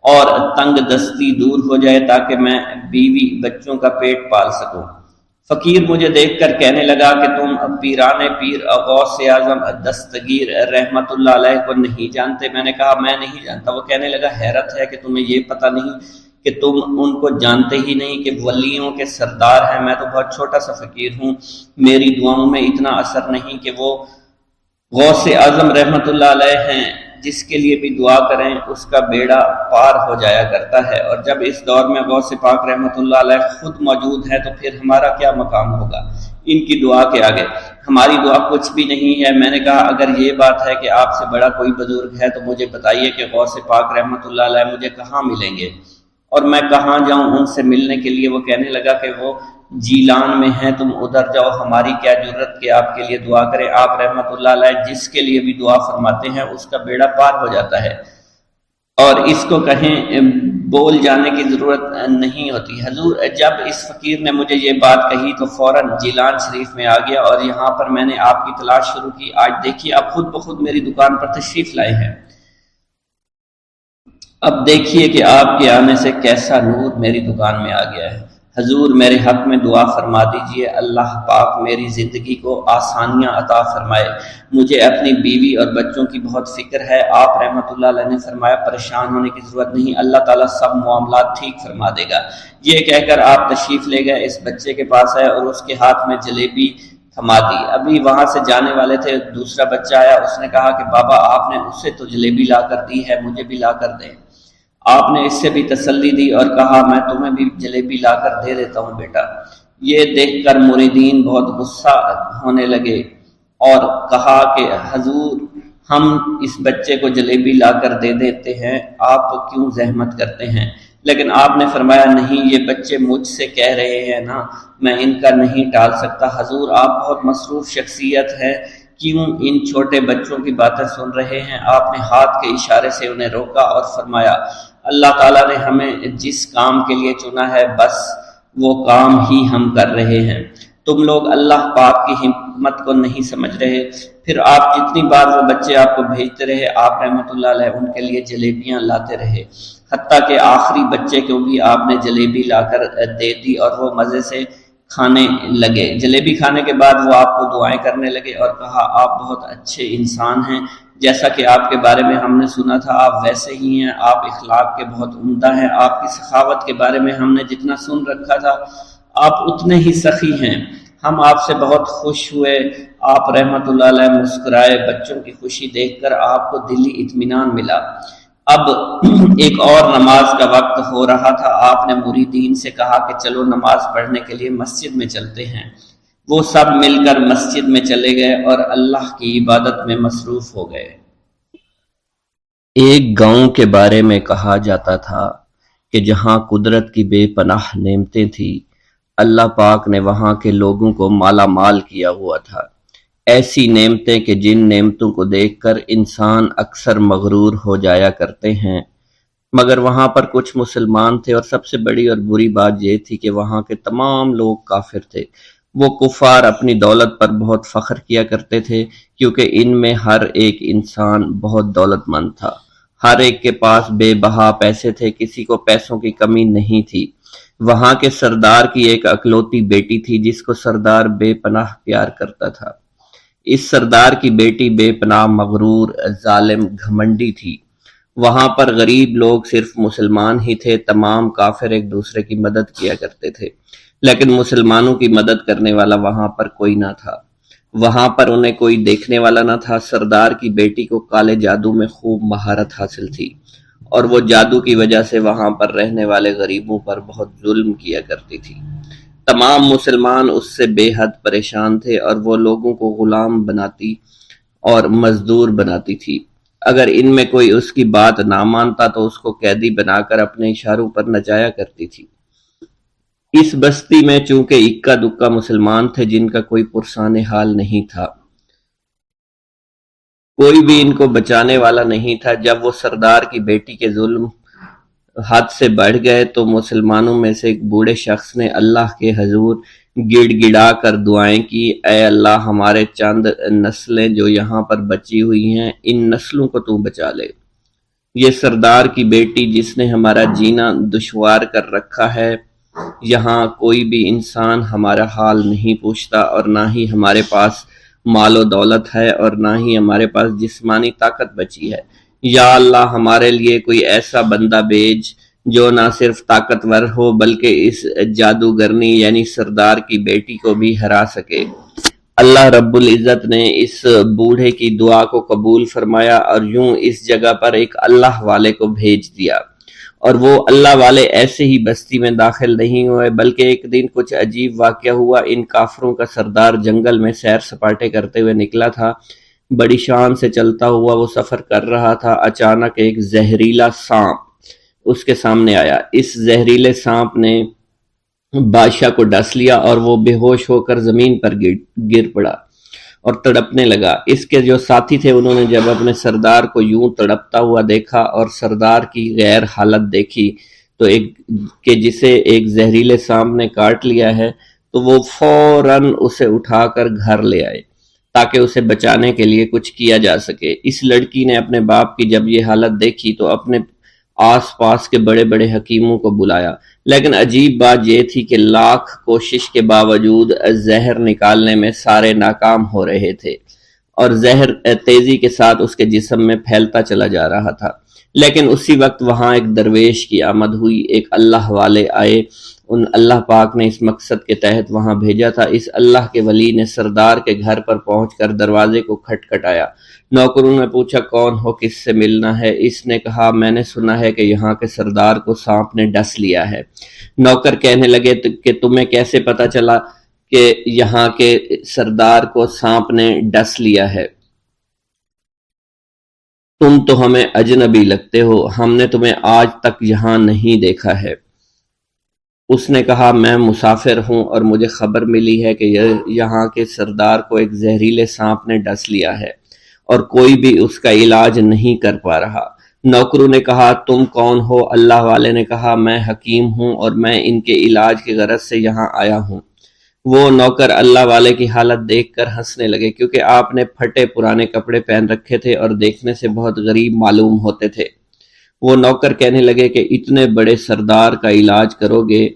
اور تنگ دستی دور ہو جائے تاکہ میں بیوی بچوں کا پیٹ پال سکوں۔ فقیر مجھے دیکھ کر کہنے لگا کہ تم پیران پیر غوث اعظم دستگیر رحمت اللہ علیہ کو نہیں جانتے؟ میں نے کہا میں نہیں جانتا۔ وہ کہنے لگا حیرت ہے کہ تمہیں یہ پتہ نہیں کہ تم ان کو جانتے ہی نہیں کہ ولیوں کے سردار ہیں۔ میں تو بہت چھوٹا سا فقیر ہوں، میری دعاؤں میں اتنا اثر نہیں کہ وہ غوث اعظم رحمت اللہ علیہ ہیں، جس کے لیے بھی دعا کریں اس کا بیڑا پار ہو جایا کرتا ہے، اور جب اس دور میں غوث پاک رحمت اللہ علیہ خود موجود ہے تو پھر ہمارا کیا مقام ہوگا ان کی دعا کے آگے؟ ہماری دعا کچھ بھی نہیں ہے۔ میں نے کہا اگر یہ بات ہے کہ آپ سے بڑا کوئی بزرگ ہے تو مجھے بتائیے کہ غوث پاک رحمت اللہ علیہ مجھے کہاں ملیں گے اور میں کہاں جاؤں ان سے ملنے کے لیے؟ وہ کہنے لگا کہ وہ جیلان میں ہیں، تم ادھر جاؤ، ہماری کیا جرت کہ آپ کے لیے دعا کریں۔ آپ رحمت اللہ علیہ جس کے لیے بھی دعا فرماتے ہیں اس کا بیڑا پار ہو جاتا ہے اور اس کو کہیں بول جانے کی ضرورت نہیں ہوتی۔ حضور جب اس فقیر نے مجھے یہ بات کہی تو فوراً جیلان شریف میں آ گیا اور یہاں پر میں نے آپ کی تلاش شروع کی۔ آج دیکھیے آپ خود بخود میری دکان پر تشریف لائے ہیں۔ اب دیکھیے کہ آپ کے آنے سے کیسا نور میری دکان میں آ گیا ہے۔ حضور میرے حق میں دعا فرما دیجئے، اللہ پاک میری زندگی کو آسانیاں عطا فرمائے، مجھے اپنی بیوی اور بچوں کی بہت فکر ہے۔ آپ رحمت اللہ علیہ نے فرمایا پریشان ہونے کی ضرورت نہیں، اللہ تعالیٰ سب معاملات ٹھیک فرما دے گا۔ یہ کہہ کر آپ تشریف لے گئے، اس بچے کے پاس آئے اور اس کے ہاتھ میں جلیبی تھما دی۔ ابھی وہاں سے جانے والے تھے، دوسرا بچہ آیا، اس نے کہا کہ بابا آپ نے اسے تو جلیبی لا کر دی ہے، مجھے بھی لا کر دیں۔ آپ نے اس سے بھی تسلی دی اور کہا میں تمہیں بھی جلیبی لا کر دے دیتا ہوں بیٹا۔ یہ دیکھ کر مریدین بہت غصہ ہونے لگے اور کہا کہ حضور ہم اس بچے کو جلیبی لا کر دے دیتے ہیں، آپ کیوں زحمت کرتے ہیں؟ لیکن آپ نے فرمایا نہیں، یہ بچے مجھ سے کہہ رہے ہیں نا، میں ان کا نہیں ٹال سکتا۔ حضور آپ بہت مصروف شخصیت ہے، کیوں ان چھوٹے بچوں کی باتیں سن رہے ہیں؟ آپ نے ہاتھ کے اشارے سے انہیں روکا اور فرمایا اللہ تعالیٰ نے ہمیں جس کام کے لیے چنا ہے بس وہ کام ہی ہم کر رہے ہیں، تم لوگ اللہ پاک کی حکمت کو نہیں سمجھ رہے۔ پھر آپ جتنی بار وہ بچے آپ کو بھیجتے رہے، آپ رحمت اللہ علیہ ان کے لیے جلیبیاں لاتے رہے، حتیٰ کہ آخری بچے کو بھی آپ نے جلیبی لا کر دے دی اور وہ مزے سے کھانے لگے۔ جلیبی کھانے کے بعد وہ آپ کو دعائیں کرنے لگے اور کہا آپ بہت اچھے انسان ہیں، جیسا کہ آپ کے بارے میں ہم نے سنا تھا آپ ویسے ہی ہیں، آپ اخلاق کے بہت عمدہ ہیں، آپ کی سخاوت کے بارے میں ہم نے جتنا سن رکھا تھا آپ اتنے ہی سخی ہیں، ہم آپ سے بہت خوش ہوئے۔ آپ رحمت اللہ علیہ مسکرائے، بچوں کی خوشی دیکھ کر آپ کو دلی اطمینان ملا۔ اب ایک اور نماز کا وقت ہو رہا تھا، آپ نے مریدین سے کہا کہ چلو نماز پڑھنے کے لیے مسجد میں چلتے ہیں۔ وہ سب مل کر مسجد میں چلے گئے اور اللہ کی عبادت میں مصروف ہو گئے۔ ایک گاؤں کے بارے میں کہا جاتا تھا کہ جہاں قدرت کی بے پناہ نعمتیں تھیں، اللہ پاک نے وہاں کے لوگوں کو مالا مال کیا ہوا تھا۔ ایسی نعمتیں کہ جن نعمتوں کو دیکھ کر انسان اکثر مغرور ہو جایا کرتے ہیں، مگر وہاں پر کچھ مسلمان تھے، اور سب سے بڑی اور بری بات یہ تھی کہ وہاں کے تمام لوگ کافر تھے۔ وہ کفار اپنی دولت پر بہت فخر کیا کرتے تھے، کیونکہ ان میں ہر ایک انسان بہت دولت مند تھا، ہر ایک کے پاس بے بہا پیسے تھے، کسی کو پیسوں کی کمی نہیں تھی۔ وہاں کے سردار کی ایک اکلوتی بیٹی تھی جس کو سردار بے پناہ پیار کرتا تھا۔ اس سردار کی بیٹی بے پناہ مغرور، ظالم، گھمنڈی تھی۔ وہاں پر غریب لوگ صرف مسلمان ہی تھے، تمام کافر ایک دوسرے کی مدد کیا کرتے تھے، لیکن مسلمانوں کی مدد کرنے والا وہاں پر کوئی نہ تھا۔ وہاں پر انہیں کوئی دیکھنے والا نہ تھا۔ سردار کی بیٹی کو کالے جادو میں خوب مہارت حاصل تھی، اور وہ جادو کی وجہ سے وہاں پر رہنے والے غریبوں پر بہت ظلم کیا کرتی تھی۔ تمام مسلمان اس سے بے حد پریشان تھے، اور وہ لوگوں کو غلام بناتی اور مزدور بناتی تھی۔ اگر ان میں کوئی اس کی بات نہ مانتا تو اس کو قیدی بنا کر اپنے اشاروں پر نچایا کرتی تھی۔ اس بستی میں چونکہ اکا دکا مسلمان تھے جن کا کوئی پرسان حال نہیں تھا، کوئی بھی ان کو بچانے والا نہیں تھا۔ جب وہ سردار کی بیٹی کے ظلم حد سے بڑھ گئے تو مسلمانوں میں سے ایک بوڑھے شخص نے اللہ کے حضور گڑ گڑا کر دعائیں کی، اے اللہ، ہمارے چند نسلیں جو یہاں پر بچی ہوئی ہیں، ان نسلوں کو تو بچا لے۔ یہ سردار کی بیٹی جس نے ہمارا جینا دشوار کر رکھا ہے، یہاں کوئی بھی انسان ہمارا حال نہیں پوچھتا، اور نہ ہی ہمارے پاس مال و دولت ہے، اور نہ ہی ہمارے پاس جسمانی طاقت بچی ہے۔ یا اللہ، ہمارے لیے کوئی ایسا بندہ بھیج جو نہ صرف طاقتور ہو بلکہ اس جادوگرنی یعنی سردار کی بیٹی کو بھی ہرا سکے۔ اللہ رب العزت نے اس بوڑھے کی دعا کو قبول فرمایا، اور یوں اس جگہ پر ایک اللہ والے کو بھیج دیا۔ اور وہ اللہ والے ایسے ہی بستی میں داخل نہیں ہوئے، بلکہ ایک دن کچھ عجیب واقعہ ہوا۔ ان کافروں کا سردار جنگل میں سیر سپاٹے کرتے ہوئے نکلا تھا، بڑی شان سے چلتا ہوا وہ سفر کر رہا تھا۔ اچانک ایک زہریلا سانپ اس کے سامنے آیا۔ اس زہریلے سانپ نے بادشاہ کو ڈس لیا، اور وہ بے ہوش ہو کر زمین پر گر پڑا اور تڑپنے لگا۔ اس کے جو ساتھی تھے انہوں نے جب اپنے سردار کو یوں تڑپتا ہوا دیکھا اور سردار کی غیر حالت دیکھی تو کہ جسے ایک زہریلے سانپ نے کاٹ لیا ہے، تو وہ فوراً اسے اٹھا کر گھر لے آئے تاکہ اسے بچانے کے لیے کچھ کیا جا سکے۔ اس لڑکی نے اپنے باپ کی جب یہ حالت دیکھی تو اپنے آس پاس کے بڑے بڑے حکیموں کو بلایا، لیکن عجیب بات یہ تھی کہ لاکھ کوشش کے باوجود زہر نکالنے میں سارے ناکام ہو رہے تھے، اور زہر تیزی کے ساتھ اس کے جسم میں پھیلتا چلا جا رہا تھا۔ لیکن اسی وقت وہاں ایک درویش کی آمد ہوئی، ایک اللہ والے آئے، ان اللہ پاک نے اس مقصد کے تحت وہاں بھیجا تھا۔ اس اللہ کے ولی نے سردار کے گھر پر پہنچ کر دروازے کو کھٹکھٹایا۔ نوکروں نے پوچھا، کون ہو، کس سے ملنا ہے؟ اس نے کہا، میں نے سنا ہے کہ یہاں کے سردار کو سانپ نے ڈس لیا ہے۔ نوکر کہنے لگے کہ تمہیں کیسے پتا چلا کہ یہاں کے سردار کو سانپ نے ڈس لیا ہے؟ تم تو ہمیں اجنبی لگتے ہو، ہم نے تمہیں آج تک یہاں نہیں دیکھا ہے۔ اس نے کہا، میں مسافر ہوں اور مجھے خبر ملی ہے کہ یہاں کے سردار کو ایک زہریلے سانپ نے ڈس لیا ہے، اور کوئی بھی اس کا علاج نہیں کر پا رہا۔ نوکروں نے کہا، تم کون ہو؟ اللہ والے نے کہا، میں حکیم ہوں اور میں ان کے علاج کی غرض سے یہاں آیا ہوں۔ وہ نوکر اللہ والے کی حالت دیکھ کر ہنسنے لگے، کیونکہ آپ نے پھٹے پرانے کپڑے پہن رکھے تھے اور دیکھنے سے بہت غریب معلوم ہوتے تھے۔ وہ نوکر کہنے لگے کہ اتنے بڑے سردار کا علاج کرو گے؟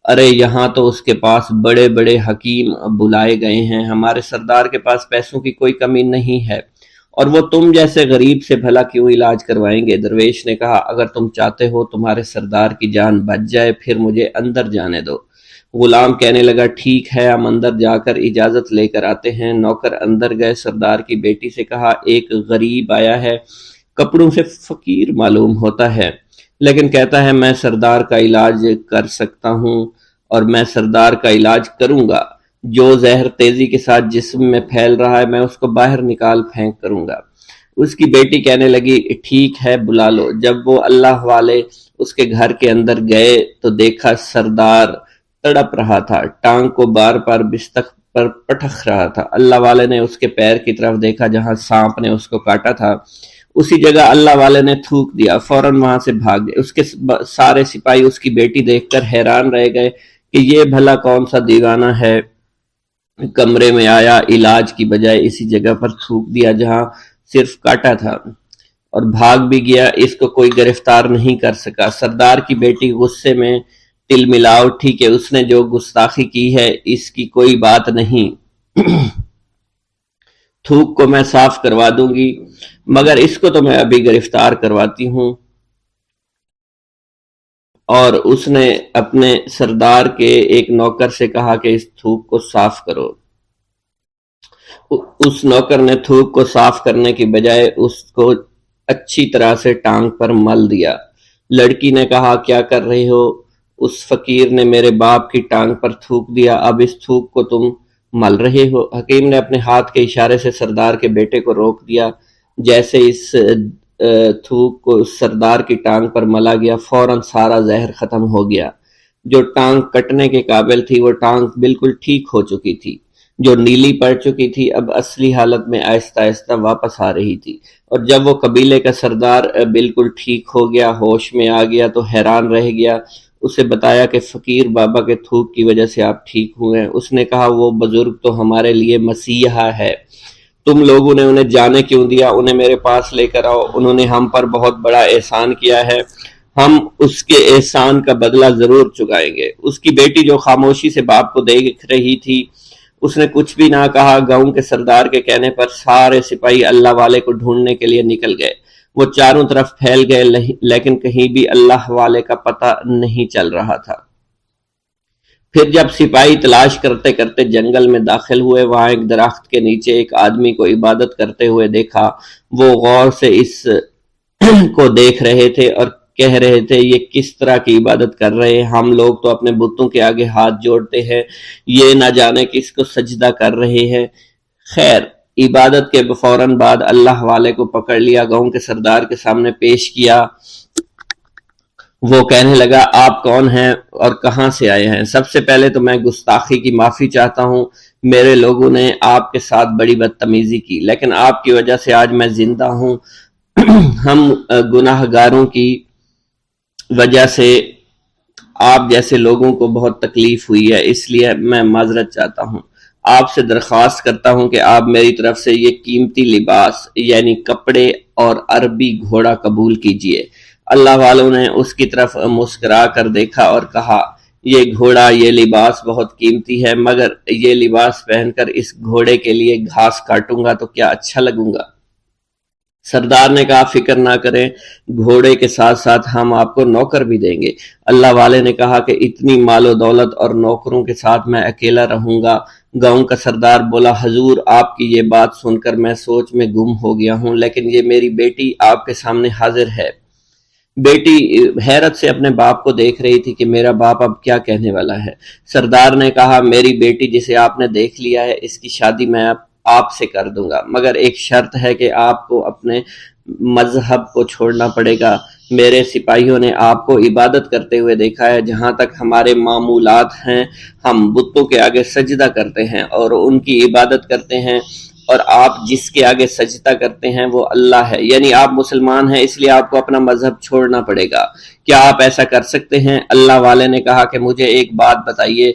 ارے یہاں تو اس کے پاس بڑے بڑے حکیم بلائے گئے ہیں، ہمارے سردار کے پاس پیسوں کی کوئی کمی نہیں ہے، اور وہ تم جیسے غریب سے بھلا کیوں علاج کروائیں گے؟ درویش نے کہا، اگر تم چاہتے ہو تمہارے سردار کی جان بچ جائے پھر مجھے اندر جانے دو۔ غلام کہنے لگا، ٹھیک ہے، ہم اندر جا کر اجازت لے کر آتے ہیں۔ نوکر اندر گئے، سردار کی بیٹی سے کہا، ایک غریب آیا ہے، کپڑوں سے فقیر معلوم ہوتا ہے، لیکن کہتا ہے میں سردار کا علاج کر سکتا ہوں، اور میں سردار کا علاج کروں گا۔ جو زہر تیزی کے ساتھ جسم میں پھیل رہا ہے میں اس کو باہر نکال پھینک کروں گا۔ اس کی بیٹی کہنے لگی ٹھیک ہے بلا لو۔ جب وہ اللہ والے اس کے گھر کے اندر گئے تو دیکھا سردار تڑپ رہا تھا، ٹانگ کو بار بار بستر پر پٹخ رہا تھا۔ اللہ والے نے اس کے پیر کی طرف دیکھا جہاں سانپ نے اس کو کاٹا تھا، اسی جگہ اللہ والے نے تھوک دیا، فوراً وہاں سے بھاگ گئے۔ اس کے سارے سپاہی اس کی بیٹی دیکھ کر حیران رہ گئے کہ یہ بھلا کون سا دیوانہ ہے، کمرے میں آیا، علاج کی بجائے اسی جگہ پر تھوک دیا جہاں صرف کاٹا تھا، اور بھاگ بھی گیا، اس کو کوئی گرفتار نہیں کر سکا۔ سردار کی بیٹی غصے میں تل ملا اٹھی کہ اس نے جو گستاخی کی ہے اس کی کوئی بات نہیں، تھوک کو میں صاف کروا دوں گی، مگر اس کو تو میں ابھی گرفتار کرواتی ہوں۔ اور اس نے اپنے سردار کے ایک نوکر سے کہا کہ اس تھوک کو صاف کرو۔ اس نوکر نے تھوک کو صاف کرنے کی بجائے اس کو اچھی طرح سے ٹانگ پر مل دیا۔ لڑکی نے کہا کیا کر رہی ہو؟ اس فقیر نے میرے باپ کی ٹانگ پر تھوک دیا، اب اس تھوک کو تم مل رہے ہو۔ حکیم نے اپنے ہاتھ کے اشارے سے سردار کے بیٹے کو روک دیا۔ جیسے اس تھوک کو سردار کی ٹانگ پر ملا گیا، فوراً سارا زہر ختم ہو گیا۔ جو ٹانگ کٹنے کے قابل تھی وہ ٹانگ بالکل ٹھیک ہو چکی تھی، جو نیلی پڑ چکی تھی اب اصلی حالت میں آہستہ آہستہ واپس آ رہی تھی۔ اور جب وہ قبیلے کا سردار بالکل ٹھیک ہو گیا، ہوش میں آ گیا، تو حیران رہ گیا۔ اسے بتایا کہ فقیر بابا کے تھوک کی وجہ سے آپ ٹھیک ہوئے ہیں۔ اس نے کہا وہ بزرگ تو ہمارے لیے مسیحا ہے، تم لوگوں نے انہیں جانے کیوں دیا؟ انہیں میرے پاس لے کر آؤ، انہوں نے ہم پر بہت بڑا احسان کیا ہے، ہم اس کے احسان کا بدلہ ضرور چکائیں گے۔ اس کی بیٹی جو خاموشی سے باپ کو دیکھ رہی تھی، اس نے کچھ بھی نہ کہا۔ گاؤں کے سردار کے کہنے پر سارے سپاہی اللہ والے کو ڈھونڈنے کے لیے نکل گئے۔ وہ چاروں طرف پھیل گئے، لیکن کہیں بھی اللہ والے کا پتہ نہیں چل رہا تھا۔ پھر جب سپاہی تلاش کرتے کرتے جنگل میں داخل ہوئے، وہاں ایک درخت کے نیچے ایک آدمی کو عبادت کرتے ہوئے دیکھا۔ وہ غور سے اس کو دیکھ رہے تھے اور کہہ رہے تھے یہ کس طرح کی عبادت کر رہے ہیں؟ ہم لوگ تو اپنے بتوں کے آگے ہاتھ جوڑتے ہیں، یہ نہ جانے کس کو سجدہ کر رہے ہیں۔ خیر، عبادت کے فوراً بعد اللہ والے کو پکڑ لیا، گاؤں کے سردار کے سامنے پیش کیا۔ وہ کہنے لگا آپ کون ہیں اور کہاں سے آئے ہیں؟ سب سے پہلے تو میں گستاخی کی معافی چاہتا ہوں، میرے لوگوں نے آپ کے ساتھ بڑی بدتمیزی کی، لیکن آپ کی وجہ سے آج میں زندہ ہوں۔ ہم گناہ گاروں کی وجہ سے آپ جیسے لوگوں کو بہت تکلیف ہوئی ہے، اس لیے میں معذرت چاہتا ہوں۔ آپ سے درخواست کرتا ہوں کہ آپ میری طرف سے یہ قیمتی لباس یعنی کپڑے اور عربی گھوڑا قبول کیجئے۔ اللہ والوں نے اس کی طرف مسکرا کر دیکھا اور کہا یہ گھوڑا، یہ لباس بہت قیمتی ہے، مگر یہ لباس پہن کر اس گھوڑے کے لیے گھاس کاٹوں گا تو کیا اچھا لگوں گا؟ سردار نے کہا فکر نہ کریں، گھوڑے کے ساتھ ساتھ ہم آپ کو نوکر بھی دیں گے۔ اللہ والے نے کہا کہ اتنی مال و دولت اور نوکروں کے ساتھ میں اکیلا رہوں گا؟ گاؤں کا سردار بولا حضور آپ کی یہ بات سن کر میں سوچ میں گم ہو گیا ہوں، لیکن یہ میری بیٹی آپ کے سامنے حاضر ہے۔ بیٹی حیرت سے اپنے باپ کو دیکھ رہی تھی کہ میرا باپ اب کیا کہنے والا ہے۔ سردار نے کہا میری بیٹی جسے آپ نے دیکھ لیا ہے، اس کی شادی میں آپ سے کر دوں گا، مگر ایک شرط ہے کہ آپ کو اپنے مذہب کو چھوڑنا پڑے گا۔ میرے سپاہیوں نے آپ کو عبادت کرتے ہوئے دیکھا ہے، جہاں تک ہمارے معمولات ہیں ہم بتوں کے آگے سجدہ کرتے ہیں اور ان کی عبادت کرتے ہیں، اور آپ جس کے آگے سجدہ کرتے ہیں وہ اللہ ہے، یعنی آپ مسلمان ہیں، اس لیے آپ کو اپنا مذہب چھوڑنا پڑے گا۔ کیا آپ ایسا کر سکتے ہیں؟ اللہ والے نے کہا کہ مجھے ایک بات بتائیے،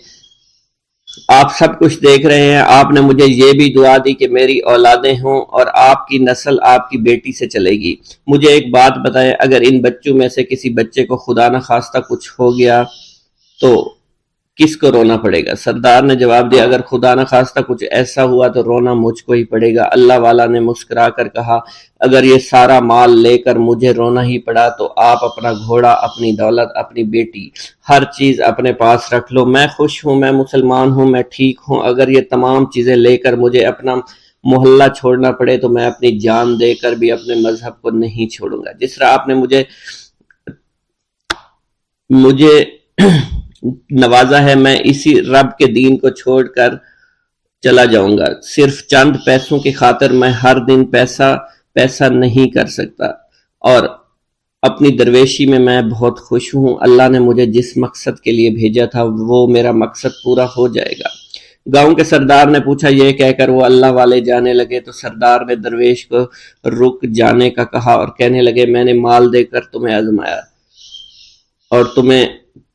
آپ سب کچھ دیکھ رہے ہیں، آپ نے مجھے یہ بھی دعا دی کہ میری اولادیں ہوں اور آپ کی نسل آپ کی بیٹی سے چلے گی۔ مجھے ایک بات بتائیں، اگر ان بچوں میں سے کسی بچے کو خدا نہ خواستہ کچھ ہو گیا تو کس کو رونا پڑے گا؟ سردار نے جواب دیا اگر خدا نہ خواستہ کچھ ایسا ہوا تو رونا مجھ کو ہی پڑے گا۔ اللہ والا نے مسکرا کر کہا اگر یہ سارا مال لے کر مجھے رونا ہی پڑا تو آپ اپنا گھوڑا، اپنی دولت، اپنی بیٹی، ہر چیز اپنے پاس رکھ لو۔ میں خوش ہوں، میں مسلمان ہوں، میں ٹھیک ہوں۔ اگر یہ تمام چیزیں لے کر مجھے اپنا محلہ چھوڑنا پڑے تو میں اپنی جان دے کر بھی اپنے مذہب کو نہیں چھوڑوں گا۔ جس طرح آپ نے مجھے نوازا ہے، میں اسی رب کے دین کو چھوڑ کر چلا جاؤں گا۔ صرف چند پیسوں کی خاطر میں ہر دن پیسہ نہیں کر سکتا، اور اپنی درویشی میں میں بہت خوش ہوں۔ اللہ نے مجھے جس مقصد کے لیے بھیجا تھا وہ میرا مقصد پورا ہو جائے گا۔ گاؤں کے سردار نے پوچھا، یہ کہہ کر وہ اللہ والے جانے لگے تو سردار نے درویش کو رک جانے کا کہا اور کہنے لگے، میں نے مال دے کر تمہیں آزمایا اور تمہیں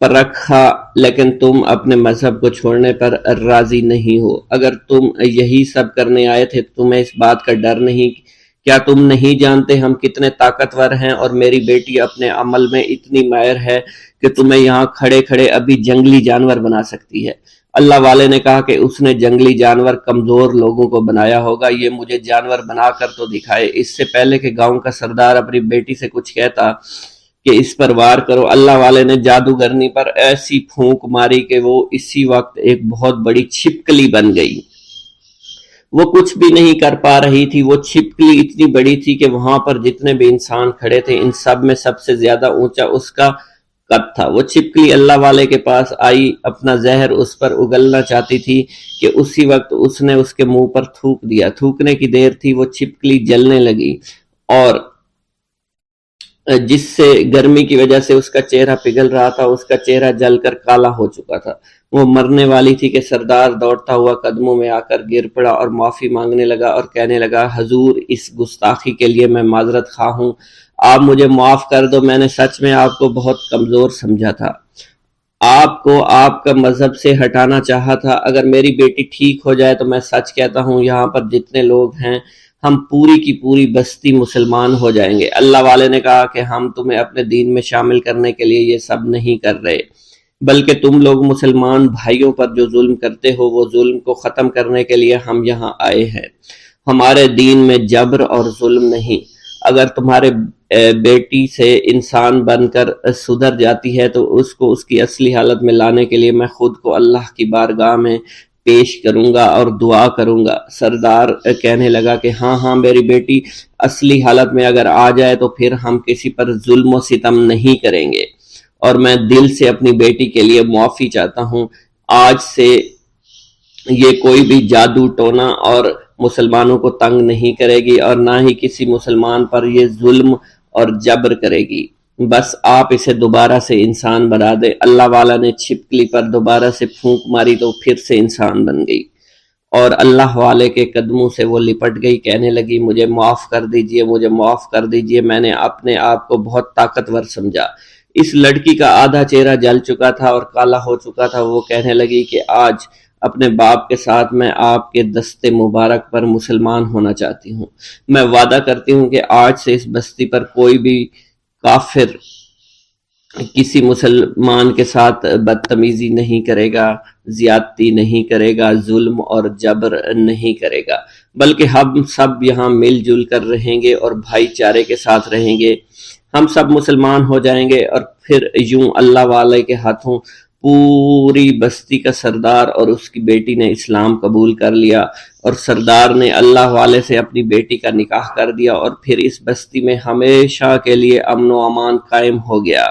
پرکھا، لیکن تم اپنے مذہب کو چھوڑنے پر راضی نہیں ہو۔ اگر تم یہی سب کرنے آئے تھے تو تمہیں اس بات کا ڈر نہیں؟ کیا تم نہیں جانتے ہم کتنے طاقتور ہیں، اور میری بیٹی اپنے عمل میں اتنی ماہر ہے کہ تمہیں یہاں کھڑے کھڑے ابھی جنگلی جانور بنا سکتی ہے۔ اللہ والے نے کہا کہ اس نے جنگلی جانور کمزور لوگوں کو بنایا ہوگا، یہ مجھے جانور بنا کر تو دکھائے۔ اس سے پہلے کہ گاؤں کا سردار اپنی بیٹی سے کچھ کہتا کہ اس پر وار کرو، اللہ والے نے جادوگرنی پر ایسی پھونک ماری کہ وہ اسی وقت ایک بہت بڑی چھپکلی بن گئی۔ وہ کچھ بھی نہیں کر پا رہی تھی، وہ چھپکلی اتنی بڑی تھی کہ وہاں پر جتنے بھی انسان کھڑے تھے ان سب میں سب سے زیادہ اونچا اس کا قد تھا۔ وہ چھپکلی اللہ والے کے پاس آئی، اپنا زہر اس پر اگلنا چاہتی تھی کہ اسی وقت اس نے اس کے منہ پر تھوک دیا۔ تھوکنے کی دیر تھی، وہ چھپکلی جلنے لگی اور جس سے گرمی کی وجہ سے اس کا چہرہ پگھل رہا تھا، اس کا چہرہ جل کر کالا ہو چکا تھا۔ وہ مرنے والی تھی کہ سردار دوڑتا ہوا قدموں میں آ کر گر پڑا اور معافی مانگنے لگا اور کہنے لگا، حضور اس گستاخی کے لیے میں معذرت خواہ ہوں، آپ مجھے معاف کر دو، میں نے سچ میں آپ کو بہت کمزور سمجھا تھا، آپ کو آپ کا مذہب سے ہٹانا چاہا تھا۔ اگر میری بیٹی ٹھیک ہو جائے تو میں سچ کہتا ہوں یہاں پر جتنے لوگ ہیں ہم پوری کی پوری بستی مسلمان ہو جائیں گے۔ اللہ والے نے کہا کہ ہم تمہیں اپنے دین میں شامل کرنے کے لیے یہ سب نہیں کر رہے، بلکہ تم لوگ مسلمان بھائیوں پر جو ظلم کرتے ہو وہ ظلم کو ختم کرنے کے لیے ہم یہاں آئے ہیں۔ ہمارے دین میں جبر اور ظلم نہیں۔ اگر تمہارے بیٹی سے انسان بن کر سدھر جاتی ہے تو اس کو اس کی اصلی حالت میں لانے کے لیے میں خود کو اللہ کی بارگاہ میں پیش کروں گا اور دعا کروں گا۔ سردار کہنے لگا کہ ہاں میری بیٹی اصلی حالت میں اگر آ جائے تو پھر ہم کسی پر ظلم و ستم نہیں کریں گے، اور میں دل سے اپنی بیٹی کے لیے معافی چاہتا ہوں۔ آج سے یہ کوئی بھی جادو ٹونا اور مسلمانوں کو تنگ نہیں کرے گی اور نہ ہی کسی مسلمان پر یہ ظلم اور جبر کرے گی، بس آپ اسے دوبارہ سے انسان بنا دے۔ اللہ والا نے چھپکلی پر دوبارہ سے پھونک ماری تو پھر سے انسان بن گئی اور اللہ والے کے قدموں سے وہ لپٹ گئی، کہنے لگی، مجھے معاف کر دیجئے، مجھے معاف کر دیجئے، میں نے اپنے آپ کو بہت طاقتور سمجھا۔ اس لڑکی کا آدھا چہرہ جل چکا تھا اور کالا ہو چکا تھا۔ وہ کہنے لگی کہ آج اپنے باپ کے ساتھ میں آپ کے دست مبارک پر مسلمان ہونا چاہتی ہوں۔ میں وعدہ کرتی ہوں کہ آج سے اس بستی پر کوئی بھی کافر کسی مسلمان کے ساتھ بدتمیزی نہیں کرے گا، زیادتی نہیں کرے گا، ظلم اور جبر نہیں کرے گا، بلکہ ہم سب یہاں مل جل کر رہیں گے اور بھائی چارے کے ساتھ رہیں گے۔ ہم سب مسلمان ہو جائیں گے اور پھر یوں اللہ والے کے ہاتھوں پوری بستی کا سردار اور اس کی بیٹی نے اسلام قبول کر لیا، اور سردار نے اللہ والے سے اپنی بیٹی کا نکاح کر دیا، اور پھر اس بستی میں ہمیشہ کے لیے امن و امان قائم ہو گیا۔